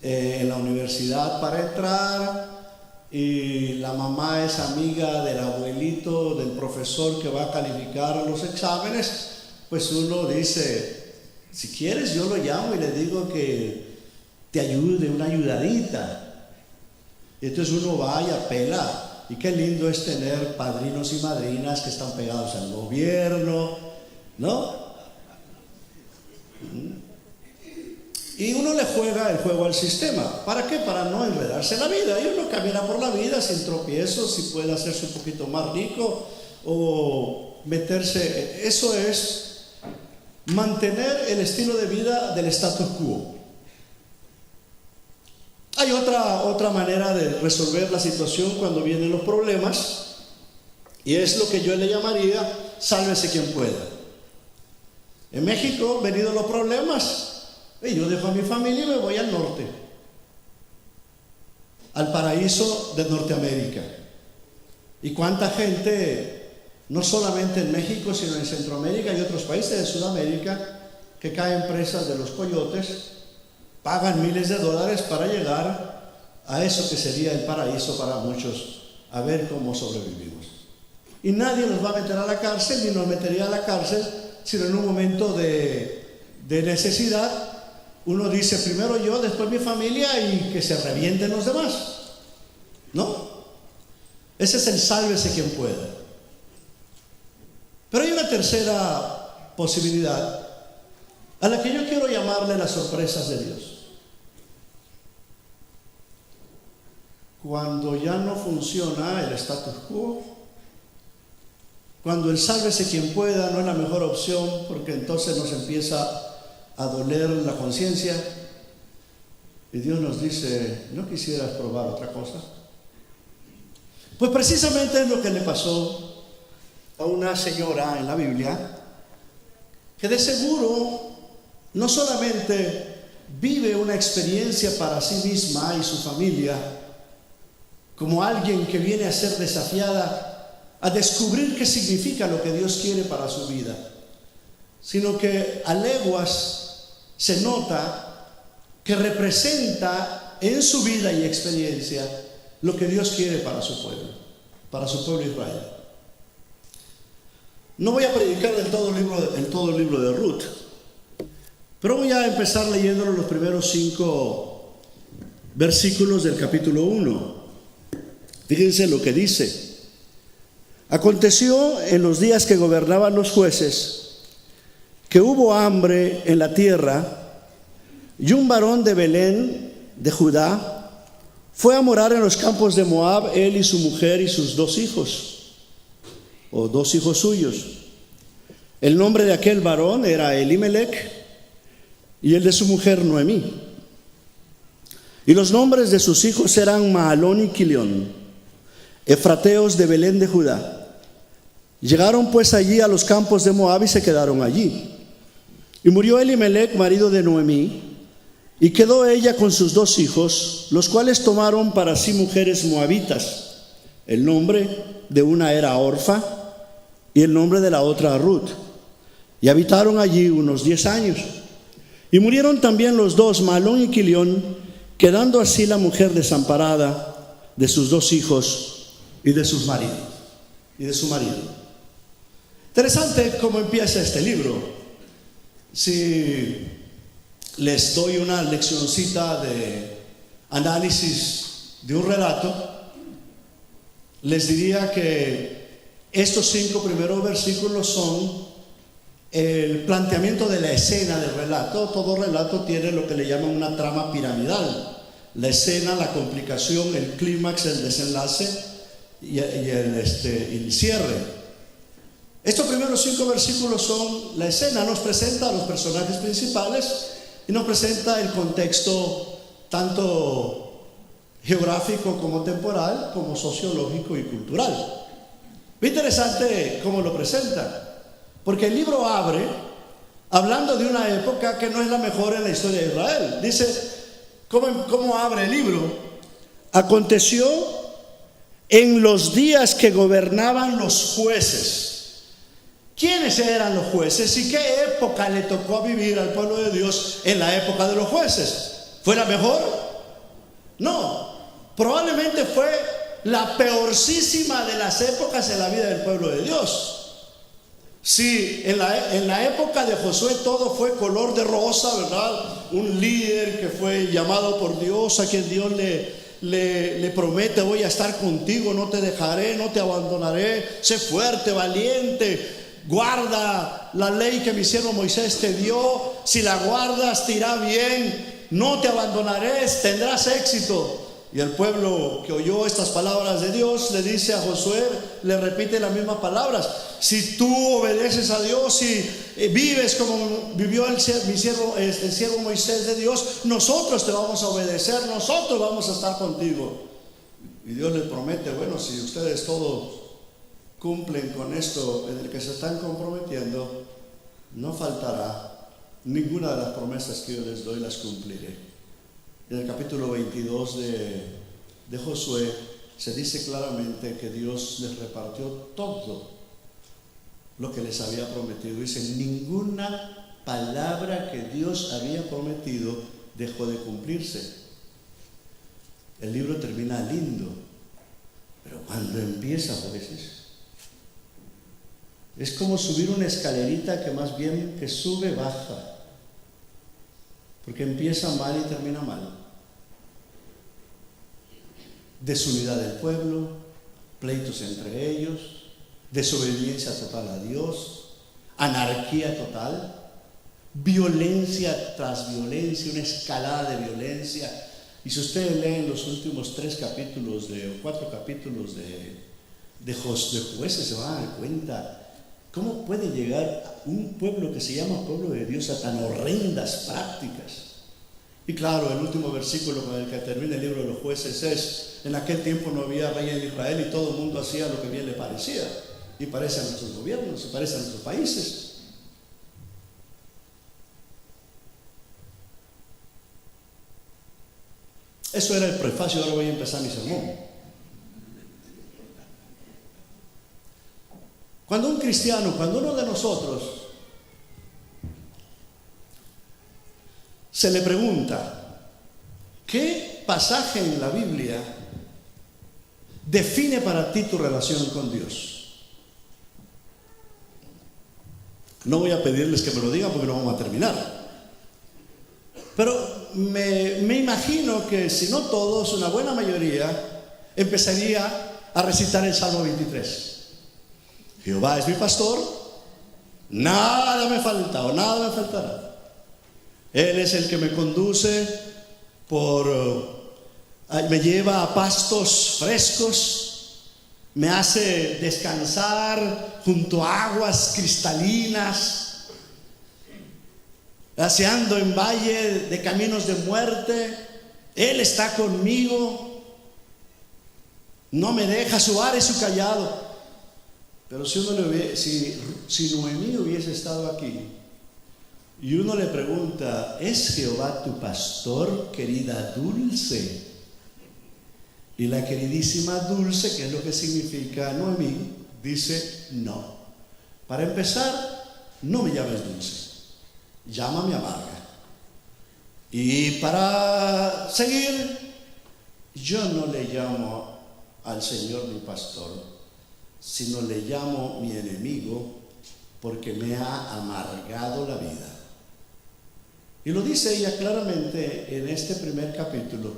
en la universidad para entrar, y la mamá es amiga del abuelito, del profesor que va a calificar los exámenes, pues uno dice, si quieres yo lo llamo y le digo que te ayude, una ayudadita. Y entonces uno va y apela. Y qué lindo es tener padrinos y madrinas que están pegados al gobierno, ¿no? Y uno le juega el juego al sistema. ¿Para qué? Para no enredarse en la vida. Y uno camina por la vida sin tropiezos, y puede hacerse un poquito más rico o meterse. Eso es mantener el estilo de vida del status quo. Hay otra manera de resolver la situación cuando vienen los problemas, y es lo que yo le llamaría sálvese quien pueda. En México, venidos los problemas, yo dejo a mi familia y me voy al norte, al paraíso de Norteamérica. Y cuánta gente, no solamente en México, sino en Centroamérica y otros países de Sudamérica, que caen presas de los coyotes, pagan miles de dólares para llegar a eso que sería el paraíso para muchos, a ver cómo sobrevivimos. Y nadie nos va a meter a la cárcel, ni nos metería a la cárcel, sino en un momento de necesidad. Uno dice, primero yo, después mi familia, y que se revienten los demás. ¿No? Ese es el sálvese quien pueda. Pero hay una tercera posibilidad, a la que yo quiero llamarle las sorpresas de Dios. Cuando ya no funciona el status quo, cuando el sálvese quien pueda no es la mejor opción, porque entonces nos empieza a doler la conciencia, y Dios nos dice, ¿no quisieras probar otra cosa? Pues precisamente es lo que le pasó a una señora en la Biblia, que de seguro no solamente vive una experiencia para sí misma y su familia, como alguien que viene a ser desafiada a descubrir qué significa lo que Dios quiere para su vida, sino que a leguas se nota que representa en su vida y experiencia lo que Dios quiere para su pueblo Israel. No voy a predicar en todo el libro de Ruth, pero voy a empezar leyéndolo los primeros 5 versículos del capítulo 1. Fíjense lo que dice. Aconteció en los días que gobernaban los jueces, que hubo hambre en la tierra, y un varón de Belén, de Judá, fue a morar en los campos de Moab, él y su mujer y sus 2 hijos, o 2 hijos suyos. El nombre de aquel varón era Elimelech, y el de su mujer Noemí. Y los nombres de sus hijos eran Mahalón y Quilión, efrateos de Belén de Judá. Llegaron pues allí a los campos de Moab y se quedaron allí. Y murió Elimelech, marido de Noemí, y quedó ella con sus 2 hijos, los cuales tomaron para sí mujeres moabitas. El nombre de una era Orfa y el nombre de la otra Ruth. Y habitaron allí unos 10 años. Y murieron también los 2, Mahalón y Quilión, quedando así la mujer desamparada de sus 2 hijos y de sus maridos y de su marido. Interesante cómo empieza este libro. Si les doy una leccioncita de análisis de un relato, les diría que estos 5 primeros versículos son el planteamiento de la escena del relato. Todo relato tiene lo que le llaman una trama piramidal: la escena, la complicación, el clímax, el desenlace y el cierre. Estos primeros 5 versículos son la escena. Nos presenta a los personajes principales y nos presenta el contexto tanto geográfico como temporal, como sociológico y cultural. Es interesante cómo lo presenta, porque el libro abre hablando de una época que no es la mejor en la historia de Israel. Dice, ¿cómo abre el libro? Aconteció en los días que gobernaban los jueces. ¿Quiénes eran los jueces y qué época le tocó vivir al pueblo de Dios en la época de los jueces? ¿Fue la mejor? No, probablemente fue la peorcísima de las épocas en la vida del pueblo de Dios. Sí, en la época de Josué todo fue color de rosa, ¿verdad? Un líder que fue llamado por Dios, a quien Dios le promete: voy a estar contigo, no te dejaré, no te abandonaré, sé fuerte, valiente. guarda la ley que mi siervo Moisés te dio, si la guardas te irá bien, no te abandonaré, tendrás éxito. Y el pueblo que oyó estas palabras de Dios le dice a Josué, le repite las mismas palabras: si tú obedeces a Dios y vives como vivió el siervo Moisés de Dios, nosotros te vamos a obedecer, nosotros vamos a estar contigo. Y Dios les promete, bueno, si ustedes todos cumplen con esto en el que se están comprometiendo, no faltará ninguna de las promesas que yo les doy, las cumpliré. En el capítulo 22 de Josué se dice claramente que Dios les repartió todo lo que les había prometido. Dice, ninguna palabra que Dios había prometido dejó de cumplirse. El libro termina lindo, pero cuando empieza a veces es como subir una escalerita que más bien que sube, baja. Porque empieza mal y termina mal. Desunidad del pueblo, pleitos entre ellos, desobediencia total a Dios, anarquía total, violencia tras violencia, una escalada de violencia. Y si ustedes leen los últimos 4 capítulos de Jueces, se van a dar cuenta cómo puede llegar un pueblo que se llama pueblo de Dios a tan horrendas prácticas. Y claro, el último versículo con el que termina el libro de los Jueces es: en aquel tiempo no había rey en Israel y todo el mundo hacía lo que bien le parecía. Y parece a nuestros gobiernos, y parece a nuestros países. Eso era el prefacio, ahora voy a empezar mi sermón. Cuando un cristiano, cuando uno de nosotros se le pregunta ¿qué pasaje en la Biblia define para ti tu relación con Dios? No voy a pedirles que me lo digan porque no vamos a terminar. Pero me imagino que si no todos, una buena mayoría empezaría a recitar el Salmo 23. Jehová es mi pastor, nada me falta o nada me faltará. Él es el que me conduce me lleva a pastos frescos, me hace descansar junto a aguas cristalinas, paseando en valle de caminos de muerte. Él está conmigo, no me deja, su vara y su callado. Pero si Noemí hubiese estado aquí y uno le pregunta, ¿es Jehová tu pastor, querida Dulce? Y la queridísima Dulce, que es lo que significa Noemí, dice no. Para empezar, no me llames Dulce, llámame Amarga. Y para seguir, yo no le llamo al Señor mi pastor, sino le llamo mi enemigo, porque me ha amargado la vida. Y lo dice ella claramente en este primer capítulo: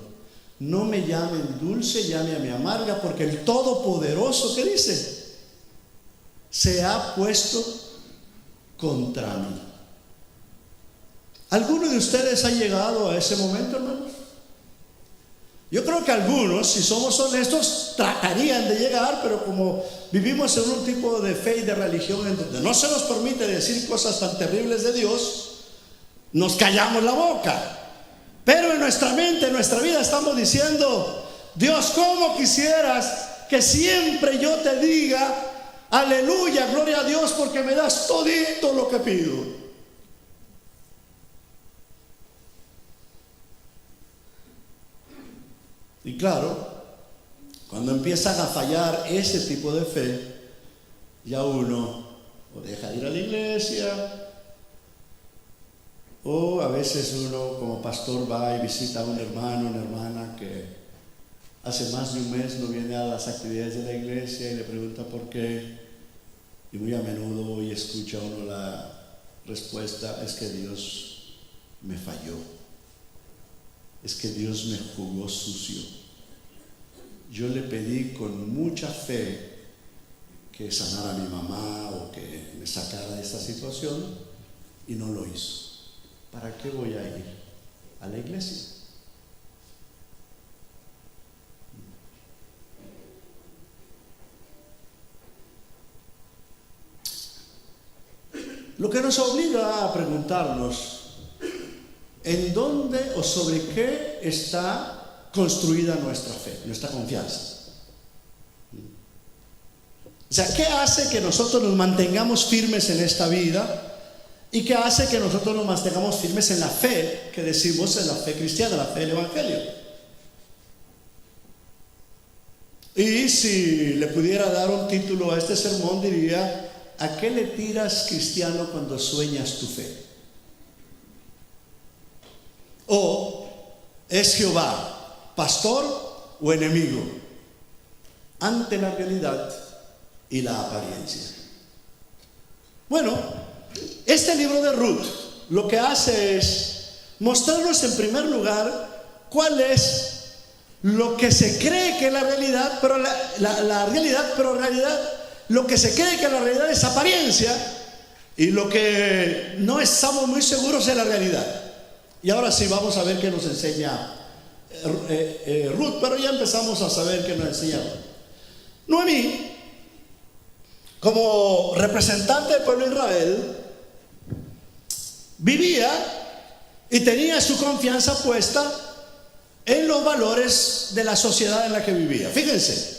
no me llamen Dulce, llámame Amarga, porque el Todopoderoso, ¿qué dice? Se ha puesto contra mí. ¿Alguno de ustedes ha llegado a ese momento, hermanos? Yo creo que algunos, si somos honestos, tratarían de llegar, pero como vivimos en un tipo de fe y de religión en donde no se nos permite decir cosas tan terribles de Dios, nos callamos la boca. Pero en nuestra mente, en nuestra vida, estamos diciendo: Dios, ¿cómo quisieras que siempre yo te diga aleluya, gloria a Dios, porque me das todito lo que pido? Y claro, cuando empiezan a fallar ese tipo de fe, ya uno o deja de ir a la iglesia, o a veces uno como pastor va y visita a un hermano, una hermana que hace más de un mes no viene a las actividades de la iglesia y le pregunta por qué. Y muy a menudo hoy escucha uno la respuesta: es que Dios me falló. Es que Dios me jugó sucio. Yo le pedí con mucha fe que sanara a mi mamá o que me sacara de esta situación y no lo hizo. ¿Para qué voy a ir a la iglesia? Lo que nos obliga a preguntarnos en dónde o sobre qué está construida nuestra fe, nuestra confianza. O sea, ¿qué hace que nosotros nos mantengamos firmes en esta vida? ¿Y qué hace que nosotros nos mantengamos firmes en la fe que decimos, en la fe cristiana, la fe del Evangelio? Y si le pudiera dar un título a este sermón, diría: ¿a qué le tiras, cristiano, cuando sueñas tu fe? ¿O es Jehová pastor o enemigo ante la realidad y la apariencia? Bueno, este libro de Ruth lo que hace es mostrarnos en primer lugar cuál es lo que se cree que es la realidad, pero la realidad, pero en realidad lo que se cree que la realidad es apariencia y lo que no estamos muy seguros de la realidad. Y ahora sí vamos a ver qué nos enseña Ruth, pero ya empezamos a saber qué nos enseña Ruth. Noemí, como representante del pueblo de Israel, vivía y tenía su confianza puesta en los valores de la sociedad en la que vivía. Fíjense,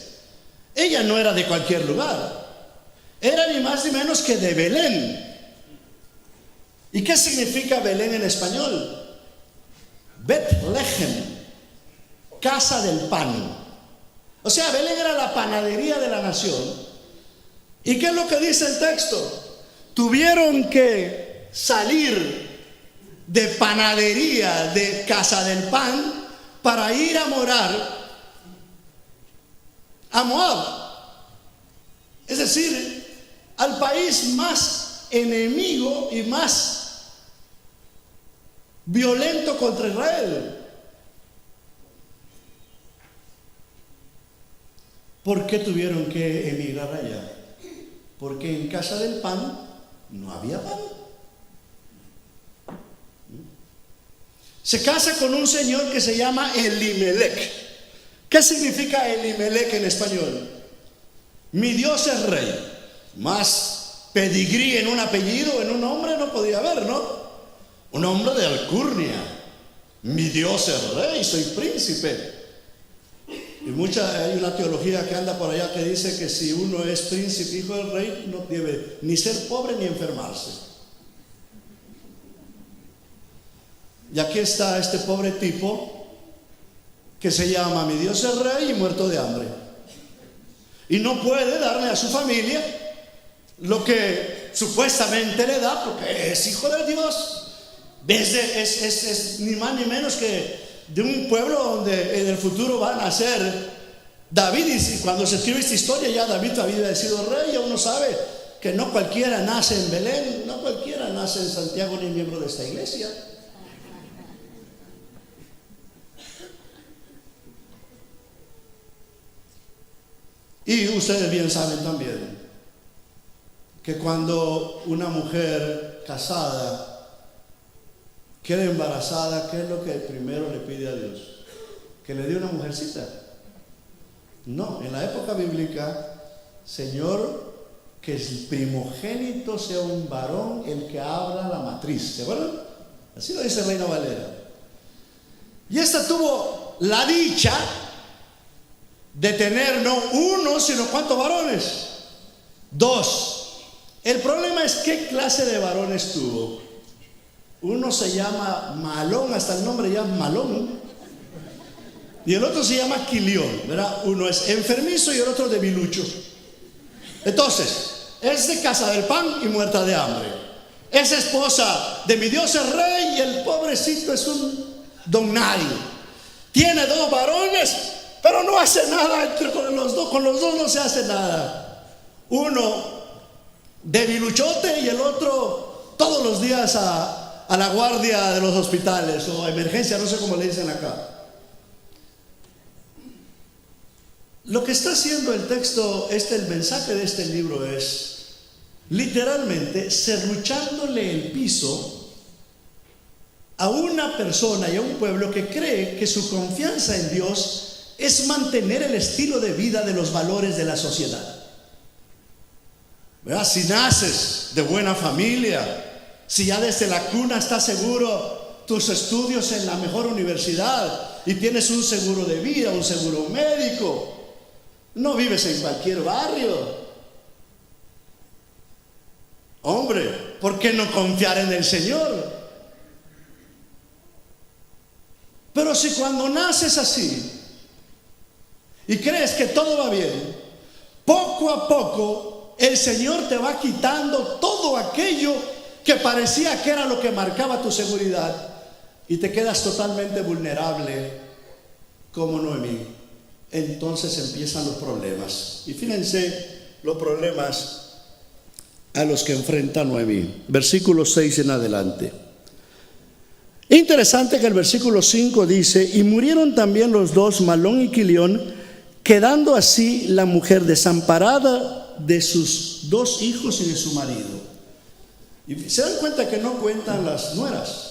ella no era de cualquier lugar, era ni más ni menos que de Belén. ¿Y qué significa Belén en español? Bethlehem, casa del pan. O sea, Belén era la panadería de la nación. ¿Y qué es lo que dice el texto? Tuvieron que salir de panadería, de casa del pan, para ir a morar a Moab. Es decir, al país más enemigo y más violento contra Israel. ¿Por qué tuvieron que emigrar allá? Porque en casa del pan no había pan. Se casa con un señor que se llama Elimelech. ¿Qué significa Elimelech en español? Mi Dios es rey. Más pedigrí en un apellido, en un nombre no podía haber, ¿no? Un hombre de alcurnia. Mi Dios es rey, soy príncipe. Y hay una teología que anda por allá que dice que si uno es príncipe, hijo del rey, no debe ni ser pobre ni enfermarse. Y aquí está este pobre tipo que se llama mi Dios es rey y muerto de hambre. Y no puede darle a su familia lo que supuestamente le da porque es hijo de Dios. Es ni más ni menos que de un pueblo donde en el futuro va a nacer David. Y cuando se escribe esta historia ya David había sido rey. Ya uno sabe que no cualquiera nace en Belén, no cualquiera nace en Santiago ni miembro de esta iglesia. Y ustedes bien saben también que cuando una mujer casada queda embarazada, ¿qué es lo que primero le pide a Dios? ¿Que le dé una mujercita? No, en la época bíblica, Señor, que el primogénito sea un varón el que abra la matriz. ¿Se acuerdan? Así lo dice Reina Valera. Y esta tuvo la dicha de tener no uno, sino ¿cuántos varones? 2. El problema es qué clase de varones tuvo. Uno se llama Malón, hasta el nombre ya Malón, y el otro se llama Quilión, ¿verdad? Uno es enfermizo y el otro debilucho. Entonces, es de casa del pan y muerta de hambre. Es esposa de mi Dios es rey y el pobrecito es un don nadie. Tiene 2 varones, pero no hace nada con los dos no se hace nada. Uno debiluchote y el otro todos los días a la guardia de los hospitales o a emergencia, no sé cómo le dicen acá. Lo que está haciendo el texto, el mensaje de este libro es literalmente serruchándole el piso a una persona y a un pueblo que cree que su confianza en Dios es mantener el estilo de vida de los valores de la sociedad. ¿Verdad? Si naces de buena familia, si ya desde la cuna estás seguro tus estudios en la mejor universidad y tienes un seguro de vida, un seguro médico, no vives en cualquier barrio. Hombre, ¿por qué no confiar en el Señor? Pero si cuando naces así y crees que todo va bien, poco a poco el Señor te va quitando todo aquello que parecía que era lo que marcaba tu seguridad y te quedas totalmente vulnerable como Noemí. Entonces empiezan los problemas. Y fíjense los problemas a los que enfrenta Noemí. Versículo 6 en adelante. Interesante que el versículo 5 dice: y murieron también los dos, Malón y Quilión, quedando así la mujer desamparada de sus dos hijos y de su marido. Y se dan cuenta que no cuentan las nueras.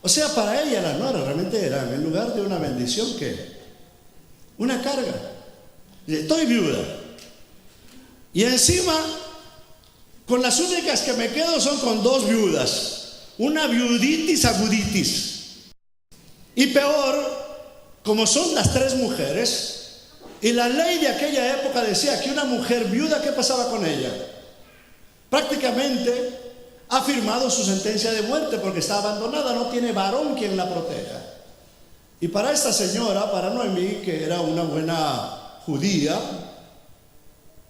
O sea, para ella las nueras realmente eran, en lugar de una bendición, ¿qué? Una carga. Dice: estoy viuda. Y encima, con las únicas que me quedo son con dos viudas. Una viuditis aguditis. Y peor, como son las tres mujeres, y la ley de aquella época decía que una mujer viuda, ¿qué pasaba con ella? Prácticamente ha firmado su sentencia de muerte porque está abandonada, no tiene varón quien la proteja. Y para esta señora, para Noemí, que era una buena judía,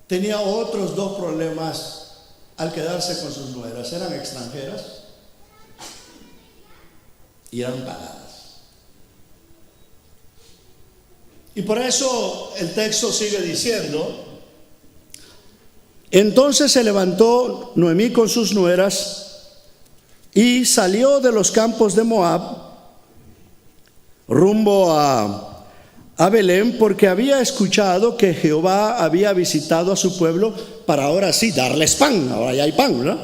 tenía otros dos problemas al quedarse con sus nueras. Eran extranjeras y eran pagadas. Y por eso el texto sigue diciendo: entonces se levantó Noemí con sus nueras y salió de los campos de Moab rumbo a Belén, porque había escuchado que Jehová había visitado a su pueblo para ahora sí darles pan. Ahora ya hay pan, ¿no?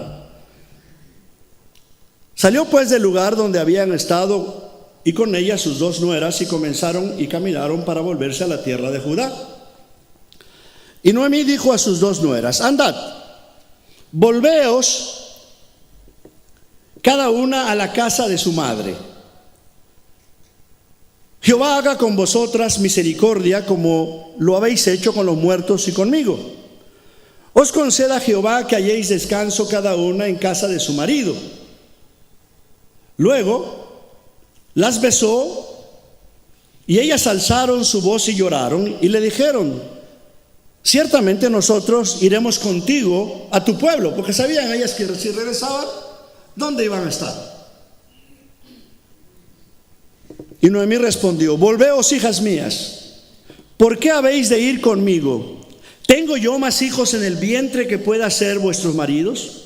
Salió pues del lugar donde habían estado y con ella sus dos nueras, y comenzaron y caminaron para volverse a la tierra de Judá. Y Noemí dijo a sus dos nueras: andad, volveos cada una a la casa de su madre. Jehová haga con vosotras misericordia como lo habéis hecho con los muertos y conmigo. Os conceda Jehová que halléis descanso cada una en casa de su marido. Luego las besó, y ellas alzaron su voz y lloraron, y le dijeron: ciertamente nosotros iremos contigo a tu pueblo, porque sabían ellas que si regresaban, ¿dónde iban a estar? Y Noemí respondió: volveos, hijas mías, ¿por qué habéis de ir conmigo? ¿Tengo yo más hijos en el vientre que pueda ser vuestros maridos?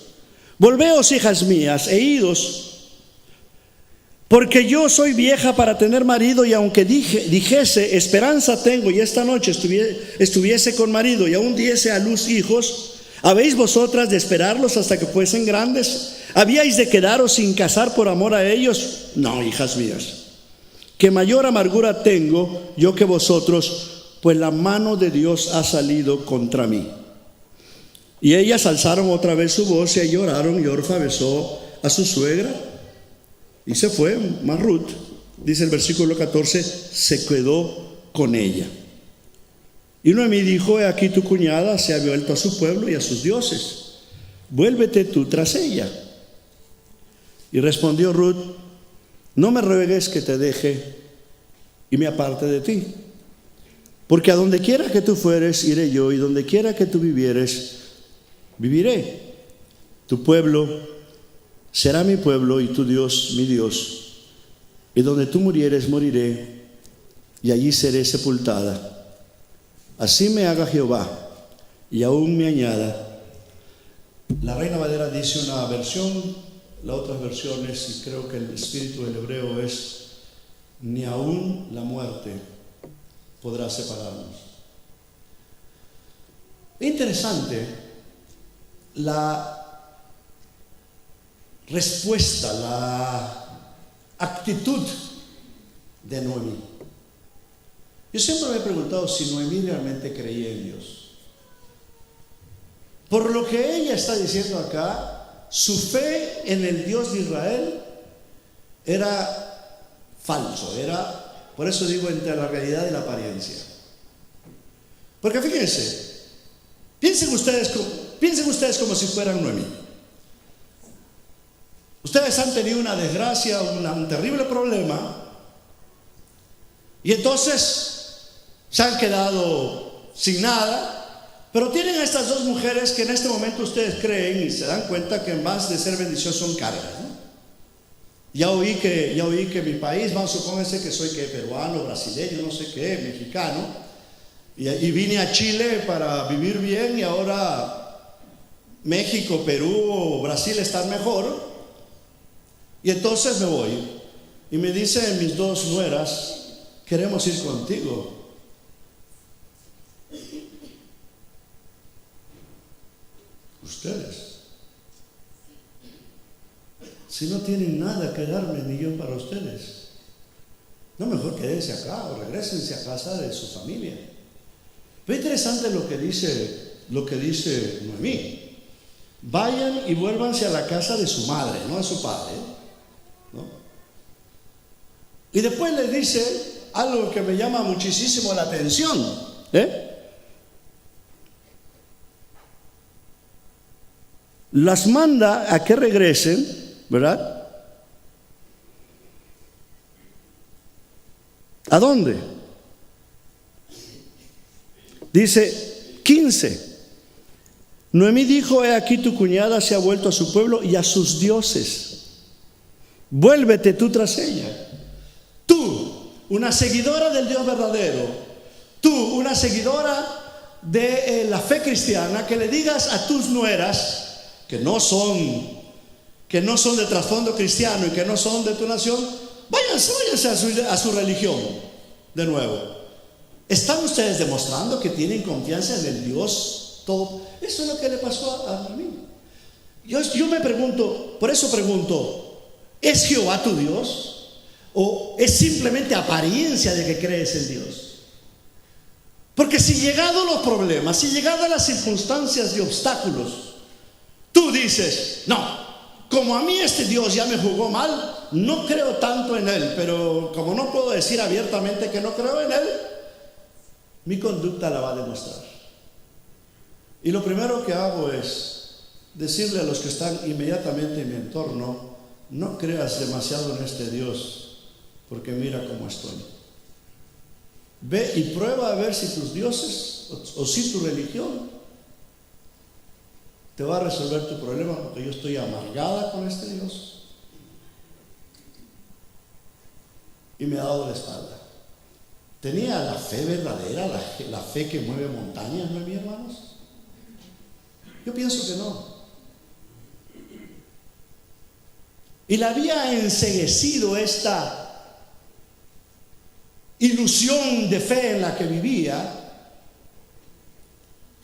Volveos, hijas mías, e idos, porque yo soy vieja para tener marido, y aunque dijese esperanza tengo, y esta noche estuviese con marido, y aún diese a luz hijos, ¿habéis vosotras de esperarlos hasta que fuesen grandes? ¿Habíais de quedaros sin casar por amor a ellos? No, hijas mías, que mayor amargura tengo yo que vosotros, pues la mano de Dios ha salido contra mí. Y ellas alzaron otra vez su voz y lloraron, y Orfa besó a su suegra y se fue. Mas Ruth, dice el versículo 14, se quedó con ella. Y Noemí dijo: he aquí tu cuñada se ha vuelto a su pueblo y a sus dioses, vuélvete tú tras ella. Y respondió Ruth: no me ruegues que te deje y me aparte de ti, porque a donde quiera que tú fueres iré yo, y donde quiera que tú vivieres viviré. Tu pueblo será mi pueblo y tu Dios mi Dios, y donde tú murieres moriré, y allí seré sepultada. Así me haga Jehová, y aún me añada. La Reina Valera dice una versión, las otras versiones, y creo que el espíritu del hebreo es: ni aún la muerte podrá separarnos. Interesante la respuesta, la actitud de Noemí. Yo siempre me he preguntado si Noemí realmente creía en Dios. Por lo que ella está diciendo acá, su fe en el Dios de Israel era falso, por eso digo, entre la realidad y la apariencia. Porque fíjense, piensen ustedes como si fueran Noemí. Ustedes han tenido una desgracia, un terrible problema, y entonces se han quedado sin nada. Pero tienen a estas dos mujeres que en este momento ustedes creen y se dan cuenta que en más de ser bendición son cargas, ¿no? Ya oí que mi país, supónganse que soy peruano, brasileño, no sé qué, mexicano, y vine a Chile para vivir bien, y ahora México, Perú o Brasil están mejor, y entonces me voy. Y me dicen mis dos nueras, queremos ir contigo. Ustedes, si no tienen nada que darme ni yo para ustedes, no, mejor quédense acá o regrésense a casa de su familia. Pero interesante lo que dice Noemí. Vayan y vuélvanse a la casa de su madre, no a su padre, ¿no? Y después les dice algo que me llama muchísimo la atención, las manda a que regresen, ¿verdad? ¿A dónde? Dice 15. Noemí dijo: he aquí tu cuñada se ha vuelto a su pueblo y a sus dioses. Vuélvete tú tras ella. Tú, una seguidora del Dios verdadero, tú, una seguidora de la fe cristiana, que le digas a tus nueras que no son de trasfondo cristiano y que no son de tu nación, váyanse a su religión de nuevo. ¿Están ustedes demostrando que tienen confianza en el Dios todo? Eso es lo que le pasó a mí. Yo me pregunto, por eso pregunto, ¿es Jehová tu Dios? ¿O es simplemente apariencia de que crees en Dios? Porque si llegados los problemas, si llegadas las circunstancias y obstáculos, tú dices: no, como a mí este Dios ya me jugó mal, no creo tanto en Él, pero como no puedo decir abiertamente que no creo en Él, mi conducta la va a demostrar. Y lo primero que hago es decirle a los que están inmediatamente en mi entorno: no creas demasiado en este Dios, porque mira cómo estoy. Ve y prueba a ver si tus dioses o si tu religión te va a resolver tu problema, porque yo estoy amargada con este Dios y me ha dado la espalda. ¿Tenía la fe verdadera, la fe que mueve montañas, no, mis hermanos? Yo pienso que no. Y le había enceguecido esta ilusión de fe en la que vivía,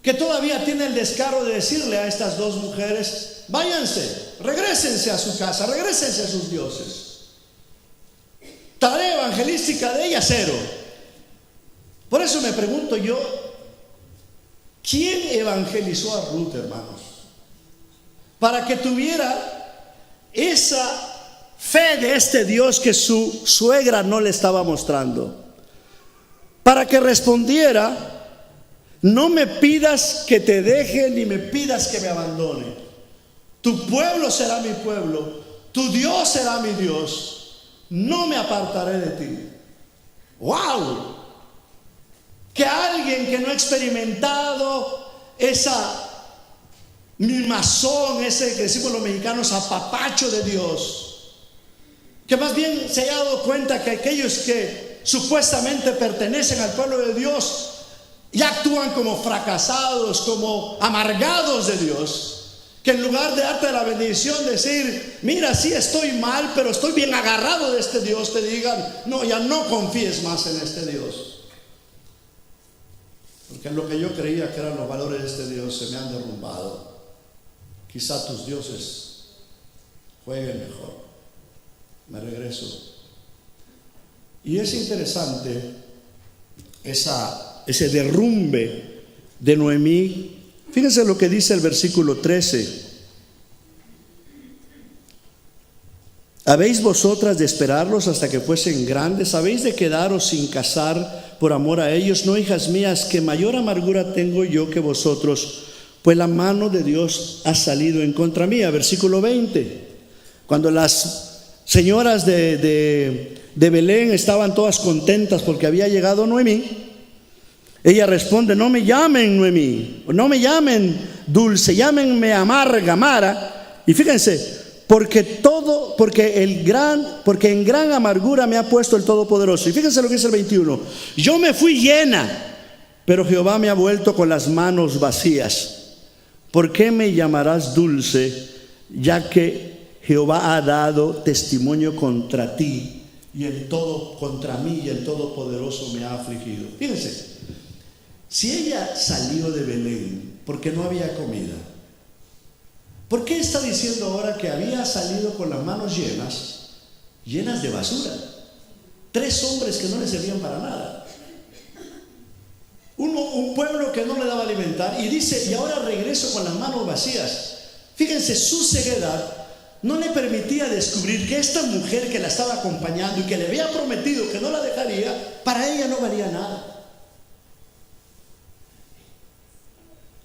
que todavía tiene el descaro de decirle a estas dos mujeres: váyanse, regrésense a su casa, regrésense a sus dioses. Tarea evangelística de ella, cero. Por eso me pregunto yo, ¿quién evangelizó a Ruth, hermanos? Para que tuviera esa fe de este Dios que su suegra no le estaba mostrando. Para que respondiera: no me pidas que te deje, ni me pidas que me abandone. Tu pueblo será mi pueblo, tu Dios será mi Dios. No me apartaré de ti. ¡Wow! Que alguien que no ha experimentado esa mimazón, ese que decimos los mexicanos, apapacho de Dios, que más bien se haya dado cuenta que aquellos que supuestamente pertenecen al pueblo de Dios ya actúan como fracasados, como amargados de Dios, Que en lugar de darte la bendición, decir, mira, sí estoy mal, pero estoy bien agarrado de este Dios, te digan, no, ya no confíes más en este Dios. Porque lo que yo creía que eran los valores de este Dios se me han derrumbado. Quizá tus dioses jueguen mejor. Me regreso. Y es interesante ese derrumbe de Noemí. Fíjense lo que dice el versículo 13. ¿Habéis vosotras de esperarlos hasta que fuesen grandes? ¿Habéis de quedaros sin casar por amor a ellos? No, hijas mías, que mayor amargura tengo yo que vosotros, pues la mano de Dios ha salido en contra mía. Versículo 20. Cuando las señoras de Belén estaban todas contentas porque había llegado Noemí, ella responde, no me llamen Noemí, no me llamen dulce, llámenme amarga, Mara. Y fíjense, porque en gran amargura me ha puesto el Todopoderoso. Y fíjense lo que dice el 21. Yo me fui llena, pero Jehová me ha vuelto con las manos vacías. ¿Por qué me llamarás dulce, ya que Jehová ha dado testimonio contra ti y contra mí y el Todopoderoso me ha afligido? Fíjense. Si ella salió de Belén porque no había comida, ¿por qué está diciendo ahora que había salido con las manos llenas de basura? 3 hombres que no le servían para nada. Un pueblo que no le daba alimentar, y dice, y ahora regreso con las manos vacías. Fíjense, su ceguedad no le permitía descubrir que esta mujer que la estaba acompañando y que le había prometido que no la dejaría, para ella no valía nada.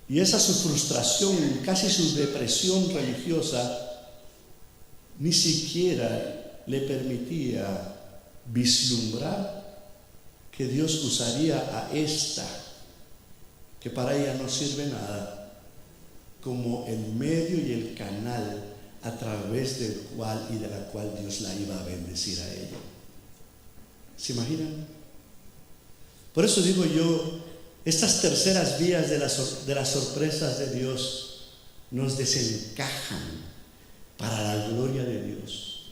Y esa su frustración, casi su depresión religiosa, ni siquiera le permitía vislumbrar que Dios usaría a esta, que para ella no sirve nada, como el medio y el canal a través del cual y de la cual Dios la iba a bendecir a ella. ¿Se imaginan? Por eso digo yo, estas terceras vías de las sorpresas de Dios nos desencajan para la gloria de Dios.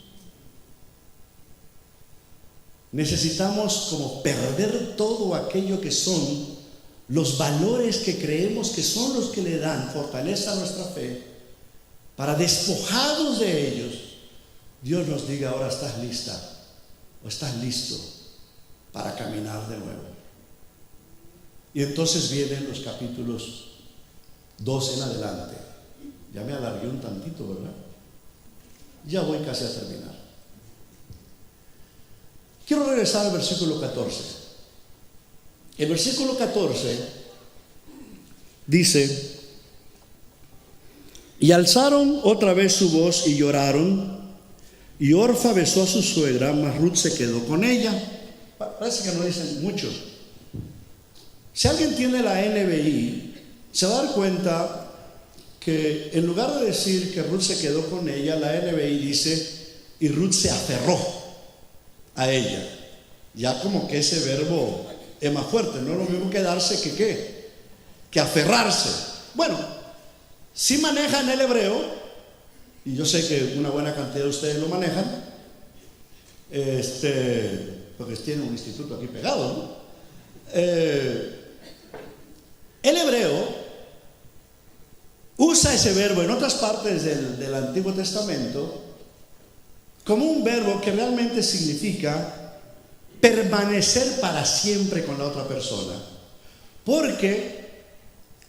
Necesitamos como perder todo aquello que son los valores que creemos que son los que le dan fortaleza a nuestra fe, para despojados de ellos, Dios nos diga, ahora estás lista o estás listo para caminar de nuevo. Y entonces vienen los capítulos 2 en adelante. Ya me alargué un tantito, ¿verdad? Ya voy casi a terminar. Quiero regresar al versículo 14. El versículo 14 dice, y alzaron otra vez su voz y lloraron, y Orfa besó a su suegra, mas Ruth se quedó con ella. Parece que no dicen mucho. Si alguien tiene la NBI, se va a dar cuenta que en lugar de decir que Ruth se quedó con ella, la NBI dice, y Ruth se aferró a ella. Ya como que ese verbo es más fuerte, no es lo mismo quedarse que ¿qué? Que aferrarse. Bueno, si manejan el hebreo, y yo sé que una buena cantidad de ustedes lo manejan, porque tienen un instituto aquí pegado, ¿no? El hebreo usa ese verbo en otras partes del Antiguo Testamento como un verbo que realmente significa permanecer para siempre con la otra persona, porque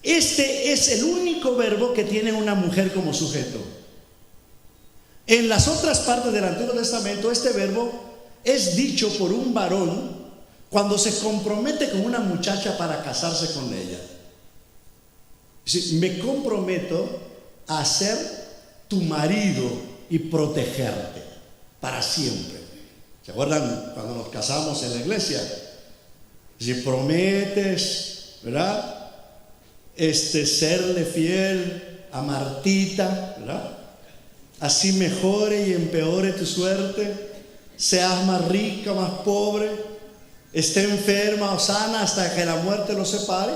este es el único verbo que tiene una mujer como sujeto. En las otras partes del Antiguo Testamento este verbo es dicho por un varón cuando se compromete con una muchacha para casarse con ella. Me comprometo a ser tu marido y protegerte para siempre. ¿Se acuerdan cuando nos casamos en la iglesia? Si prometes, ¿verdad? Serle fiel a Martita, ¿verdad? Así mejore y empeore tu suerte, seas más rica, más pobre, esté enferma o sana hasta que la muerte los separe.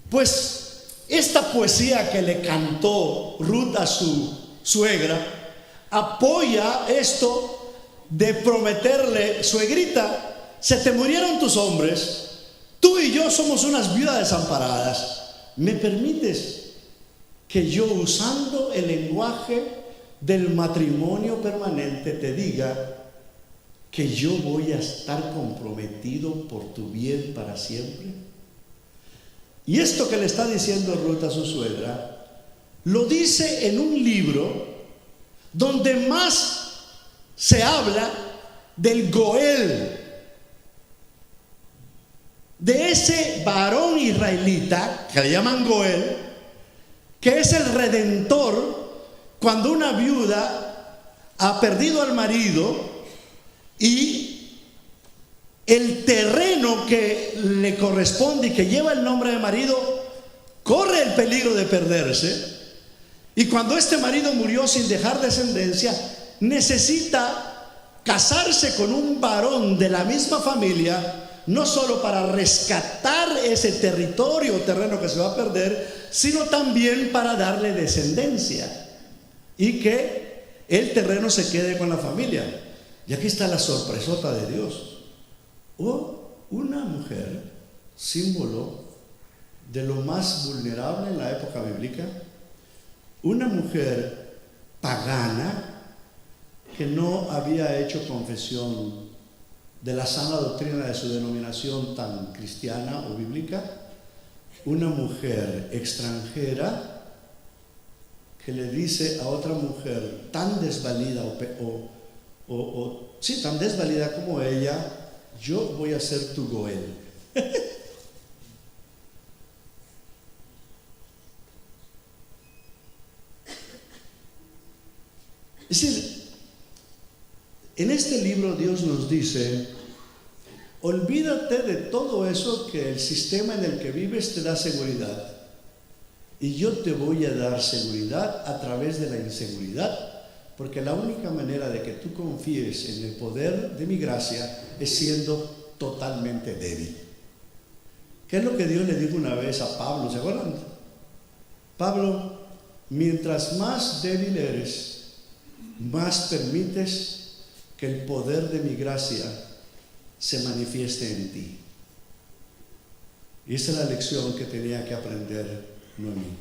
Pues esta poesía que le cantó Ruth a su suegra apoya esto de prometerle: suegrita, se te murieron tus hombres, tú y yo somos unas viudas desamparadas, ¿me permites que yo, usando el lenguaje del matrimonio permanente, te diga que yo voy a estar comprometido por tu bien para siempre? Y esto que le está diciendo Ruth a su suegra, lo dice en un libro donde más se habla del Goel, de ese varón israelita que le llaman Goel, que es el redentor cuando una viuda ha perdido al marido y el terreno que le corresponde y que lleva el nombre de marido corre el peligro de perderse. Y cuando este marido murió sin dejar descendencia, necesita casarse con un varón de la misma familia, no solo para rescatar ese territorio o terreno que se va a perder, sino también para darle descendencia y que el terreno se quede con la familia. Y aquí está la sorpresota de Dios. Una mujer, símbolo de lo más vulnerable en la época bíblica, una mujer pagana que no había hecho confesión de la sana doctrina de su denominación tan cristiana o bíblica, una mujer extranjera que le dice a otra mujer tan desvalida tan desvalida como ella: yo voy a ser tu Goel. Es decir, en este libro Dios nos dice: olvídate de todo eso que el sistema en el que vives te da seguridad, y yo te voy a dar seguridad a través de la inseguridad, porque la única manera de que tú confíes en el poder de mi gracia es siendo totalmente débil. ¿Qué es lo que Dios le dijo una vez a Pablo? ¿Se acuerdan? Pablo, mientras más débil eres, más permites que el poder de mi gracia se manifieste en ti. Y esa es la lección que tenía que aprender Noemí.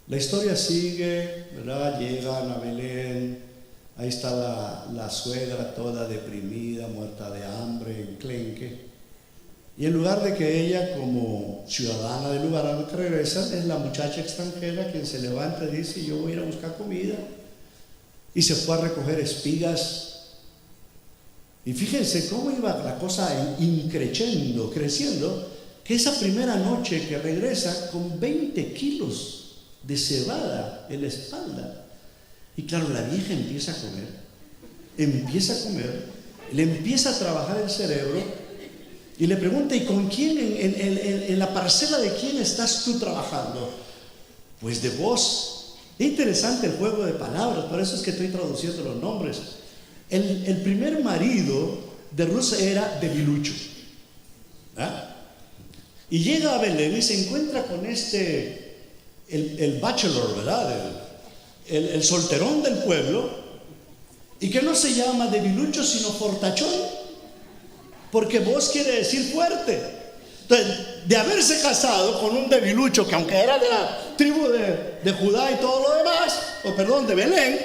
La historia sigue, ¿verdad? Llegan a Belén, ahí está la suegra toda deprimida, muerta de hambre, enclenque. Y en lugar de que ella, como ciudadana del lugar al que regresa, es la muchacha extranjera quien se levanta y dice: yo voy a ir a buscar comida. Y se fue a recoger espigas. Y fíjense cómo iba la cosa increciendo, que esa primera noche que regresa con 20 kilos de cebada en la espalda. Y claro, la vieja empieza a comer, le empieza a trabajar el cerebro y le pregunta: ¿y con quién, en la parcela de quién estás tú trabajando? Pues de vos. Es interesante el juego de palabras, por eso es que estoy traduciendo los nombres. El primer marido de Ruth era debilucho, ¿ah? Y llega a Belén y se encuentra con el bachelor, ¿verdad? El solterón del pueblo, y que no se llama debilucho sino fortachón, porque vos quiere decir fuerte. Entonces, de haberse casado con un debilucho que, aunque era de la tribu de Judá y todo lo demás, de Belén,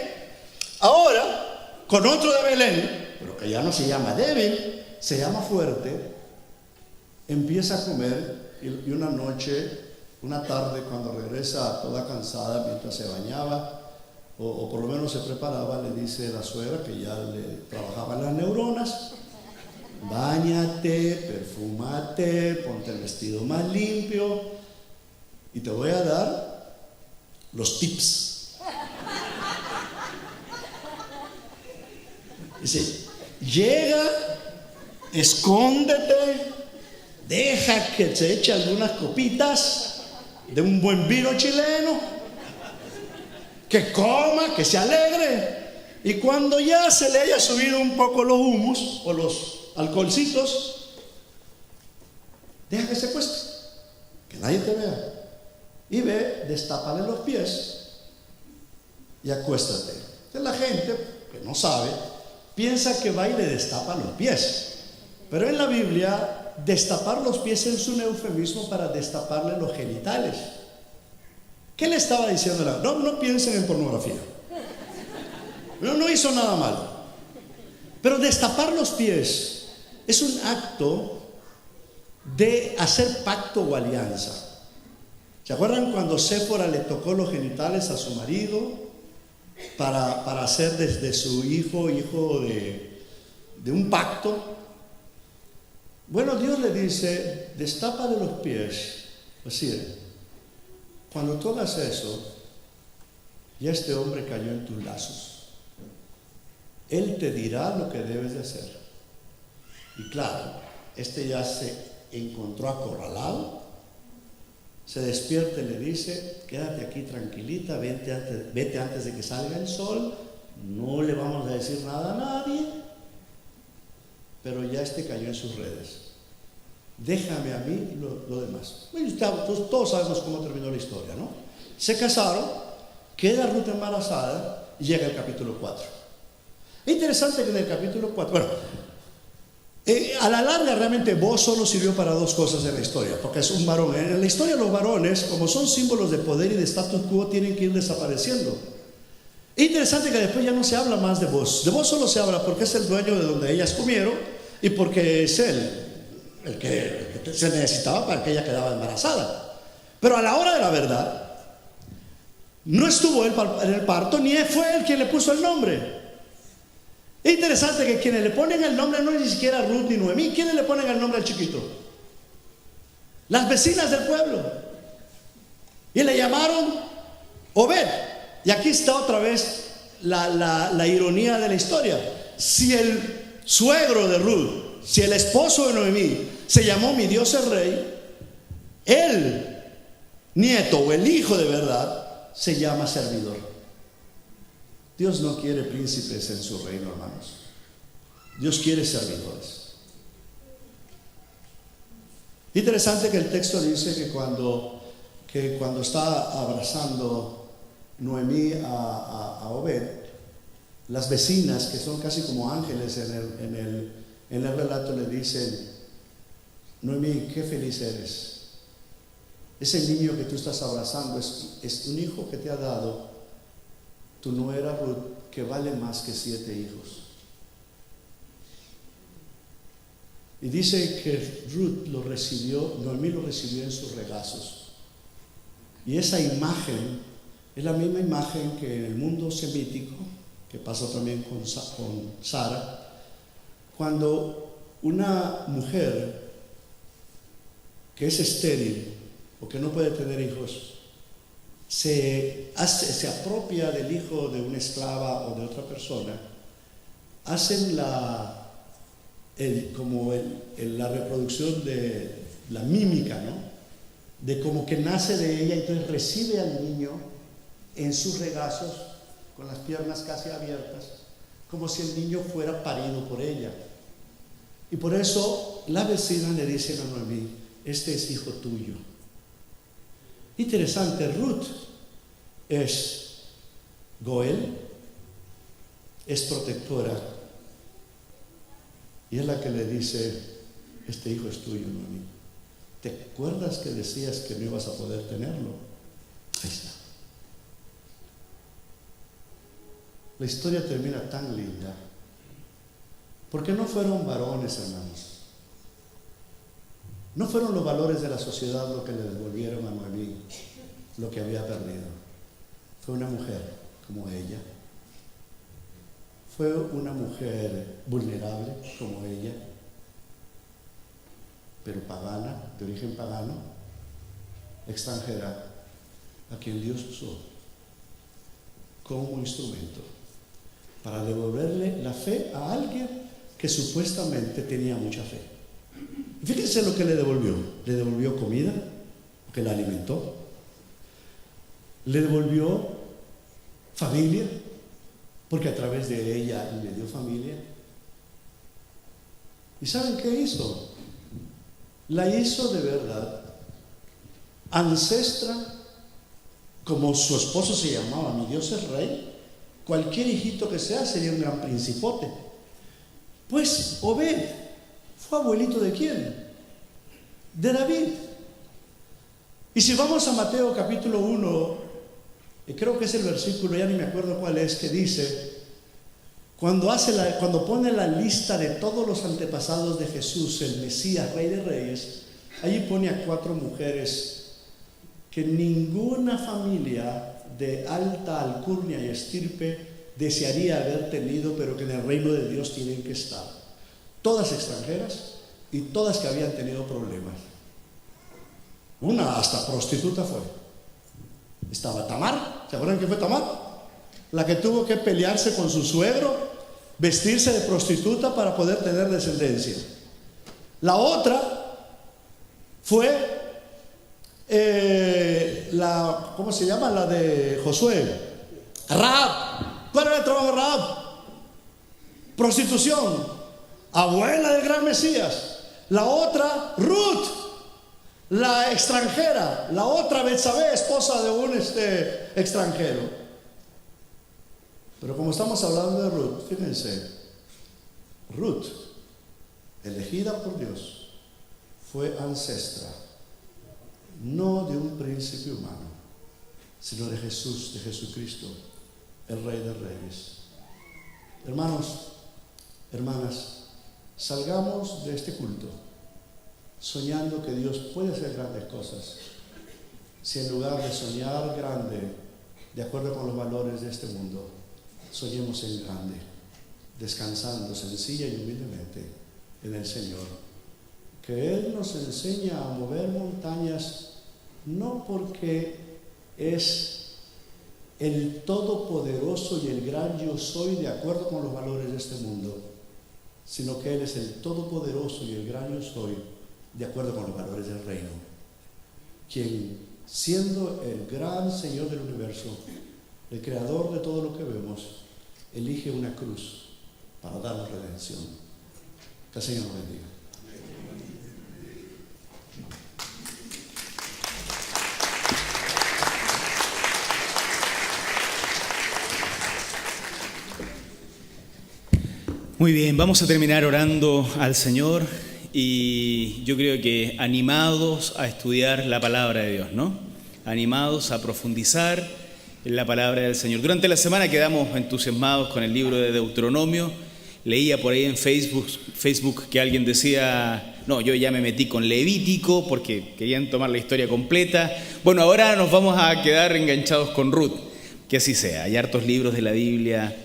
ahora con otro de Belén, pero que ya no se llama débil, se llama fuerte, empieza a comer. Y una noche, una tarde, cuando regresa toda cansada, mientras se bañaba o por lo menos se preparaba, le dice la suegra, que ya le trabajaban las neuronas: báñate, perfúmate, ponte el vestido más limpio y te voy a dar los tips. Dice: llega, escóndete, deja que se eche algunas copitas de un buen vino chileno, que coma, que se alegre, y cuando ya se le haya subido un poco los humos o los alcoholcitos, deja que se cueste, que nadie te vea, y ve, destápale los pies y acuéstate. Entonces la gente que no sabe piensa que va y le destapa los pies. Pero en la Biblia, destapar los pies es un eufemismo para destaparle los genitales. ¿Qué le estaba diciendo? No piensen en pornografía. No hizo nada malo. Pero destapar los pies es un acto de hacer pacto o alianza. ¿Se acuerdan cuando Séfora le tocó los genitales a su marido para hacer desde su hijo de un pacto? Bueno, Dios le dice, destápale los pies. Así, cuando tú hagas eso, ya este hombre cayó en tus lazos. Él te dirá lo que debes de hacer. Y claro, este ya se encontró acorralado, se despierta y le dice, quédate aquí tranquilita, vete antes de que salga el sol, no le vamos a decir nada a nadie, pero ya este cayó en sus redes. Déjame a mí lo demás. Todos sabemos cómo terminó la historia, ¿no? Se casaron, queda Ruth embarazada y llega el capítulo 4. Es interesante que en el capítulo 4, a la larga realmente Boaz solo sirvió para dos cosas en la historia, porque es un varón. En la historia los varones, como son símbolos de poder y de status quo, tienen que ir desapareciendo. Es interesante que después ya no se habla más de Boaz. De Boaz solo se habla porque es el dueño de donde ellas comieron y porque es él el que se necesitaba para que ella quedara embarazada. Pero a la hora de la verdad, no estuvo él en el parto, ni fue él quien le puso el nombre. Es interesante que quienes le ponen el nombre no es ni siquiera Ruth ni Noemí. ¿Quiénes le ponen el nombre al chiquito? Las vecinas del pueblo. Y le llamaron Obed. Y aquí está otra vez la ironía de la historia. Si el suegro de Ruth, si el esposo de Noemí se llamó mi Dios el Rey, el nieto o el hijo de verdad se llama servidor. Dios no quiere príncipes en su reino, hermanos. Dios quiere servidores. Interesante que el texto dice que cuando está abrazando Noemí a Obed, las vecinas, que son casi como ángeles en el relato, le dicen: Noemí, qué feliz eres. Ese niño que tú estás abrazando es un hijo que te ha dado tu nuera Ruth, que vale más que 7 hijos. Y dice que Noemí lo recibió en sus regazos. Y esa imagen es la misma imagen que en el mundo semítico, que pasó también con Sara, cuando una mujer que es estéril o que no puede tener hijos se apropia del hijo de una esclava o de otra persona, hacen la reproducción de la mímica, ¿no? De como que nace de ella, entonces recibe al niño en sus regazos con las piernas casi abiertas, como si el niño fuera parido por ella. Y por eso las vecinas le dicen a Noemí: este es hijo tuyo. Interesante, Ruth es Goel, es protectora, y es la que le dice: este hijo es tuyo, Noemí. ¿Te acuerdas que decías que no ibas a poder tenerlo? Ahí está. La historia termina tan linda, porque no fueron varones, hermanos. No fueron los valores de la sociedad lo que le devolvieron a Noemí lo que había perdido. Fue una mujer como ella. Fue una mujer vulnerable como ella, pero pagana, de origen pagano, extranjera, a quien Dios usó como instrumento para devolverle la fe a alguien que supuestamente tenía mucha fe. Fíjense lo que le devolvió. Le devolvió comida, que la alimentó. Le devolvió familia, porque a través de ella le dio familia. ¿Y saben qué hizo? La hizo de verdad ancestra como su esposo se llamaba, mi Dios es rey, cualquier hijito que sea sería un gran principote. Pues Obed fue abuelito ¿de quién? De David. Y si vamos a Mateo capítulo 1, creo que es el versículo, ya ni me acuerdo cuál es, que dice, cuando pone la lista de todos los antepasados de Jesús, el Mesías, Rey de Reyes, allí pone a 4 mujeres que ninguna familia de alta alcurnia y estirpe desearía haber tenido, pero que en el reino de Dios tienen que estar. Todas extranjeras y todas que habían tenido problemas. Una hasta prostituta fue. Estaba Tamar, ¿se acuerdan quién fue Tamar? La que tuvo que pelearse con su suegro, vestirse de prostituta para poder tener descendencia. La otra fue ¿cómo se llama? La de Josué, Rahab. ¿Cuál era el trabajo de Rahab? Prostitución. Abuela del gran Mesías. La otra, Ruth, la extranjera. La otra, Betsabé, esposa de un extranjero. Pero como estamos hablando de Ruth, fíjense, Ruth, elegida por Dios, fue ancestra no de un príncipe humano, sino de Jesús, de Jesucristo, el Rey de Reyes. Hermanos, hermanas, salgamos de este culto soñando que Dios puede hacer grandes cosas, si en lugar de soñar grande, de acuerdo con los valores de este mundo, soñemos en grande, descansando sencilla y humildemente en el Señor. Que Él nos enseña a mover montañas, no porque es el todopoderoso y el gran yo soy de acuerdo con los valores de este mundo, sino que Él es el todopoderoso y el gran yo soy de acuerdo con los valores del reino, quien siendo el gran Señor del universo, el creador de todo lo que vemos, elige una cruz para darnos redención. Que el Señor nos bendiga. Muy bien, vamos a terminar orando al Señor y yo creo que animados a estudiar la palabra de Dios, ¿no? Animados a profundizar en la palabra del Señor. Durante la semana quedamos entusiasmados con el libro de Deuteronomio. Leía por ahí en Facebook que alguien decía, no, yo ya me metí con Levítico porque querían tomar la historia completa. Bueno, ahora nos vamos a quedar enganchados con Ruth, que así sea. Hay hartos libros de la Biblia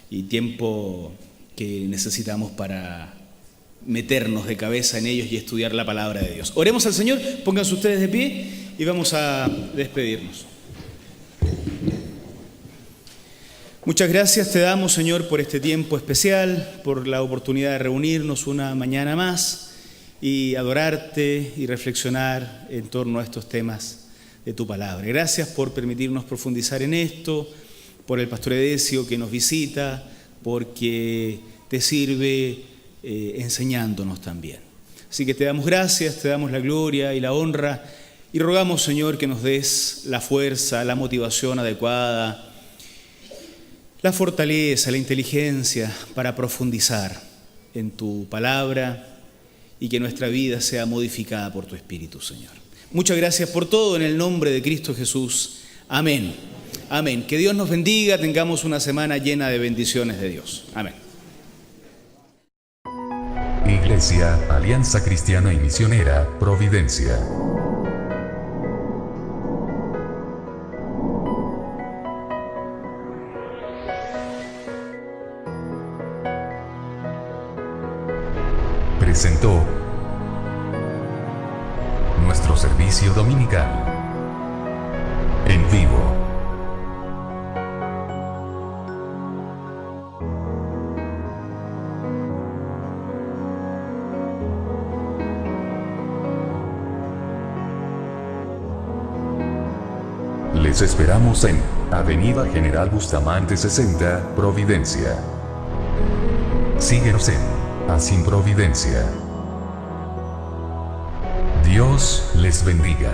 y tiempo que necesitamos para meternos de cabeza en ellos y estudiar la palabra de Dios. Oremos al Señor, pónganse ustedes de pie y vamos a despedirnos. Muchas gracias te damos, Señor, por este tiempo especial, por la oportunidad de reunirnos una mañana más y adorarte y reflexionar en torno a estos temas de tu palabra. Gracias por permitirnos profundizar en esto, por el pastor Edesio que nos visita, porque te sirve enseñándonos también. Así que te damos gracias, te damos la gloria y la honra y rogamos, Señor, que nos des la fuerza, la motivación adecuada, la fortaleza, la inteligencia para profundizar en tu palabra y que nuestra vida sea modificada por tu Espíritu, Señor. Muchas gracias por todo en el nombre de Cristo Jesús. Amén. Amén. Que Dios nos bendiga, tengamos una semana llena de bendiciones de Dios. Amén. Iglesia, Alianza Cristiana y Misionera, Providencia. Presentó nuestro servicio dominical en vivo. Les esperamos en Avenida General Bustamante 60, Providencia. Síguenos en Sin Providencia. Dios les bendiga.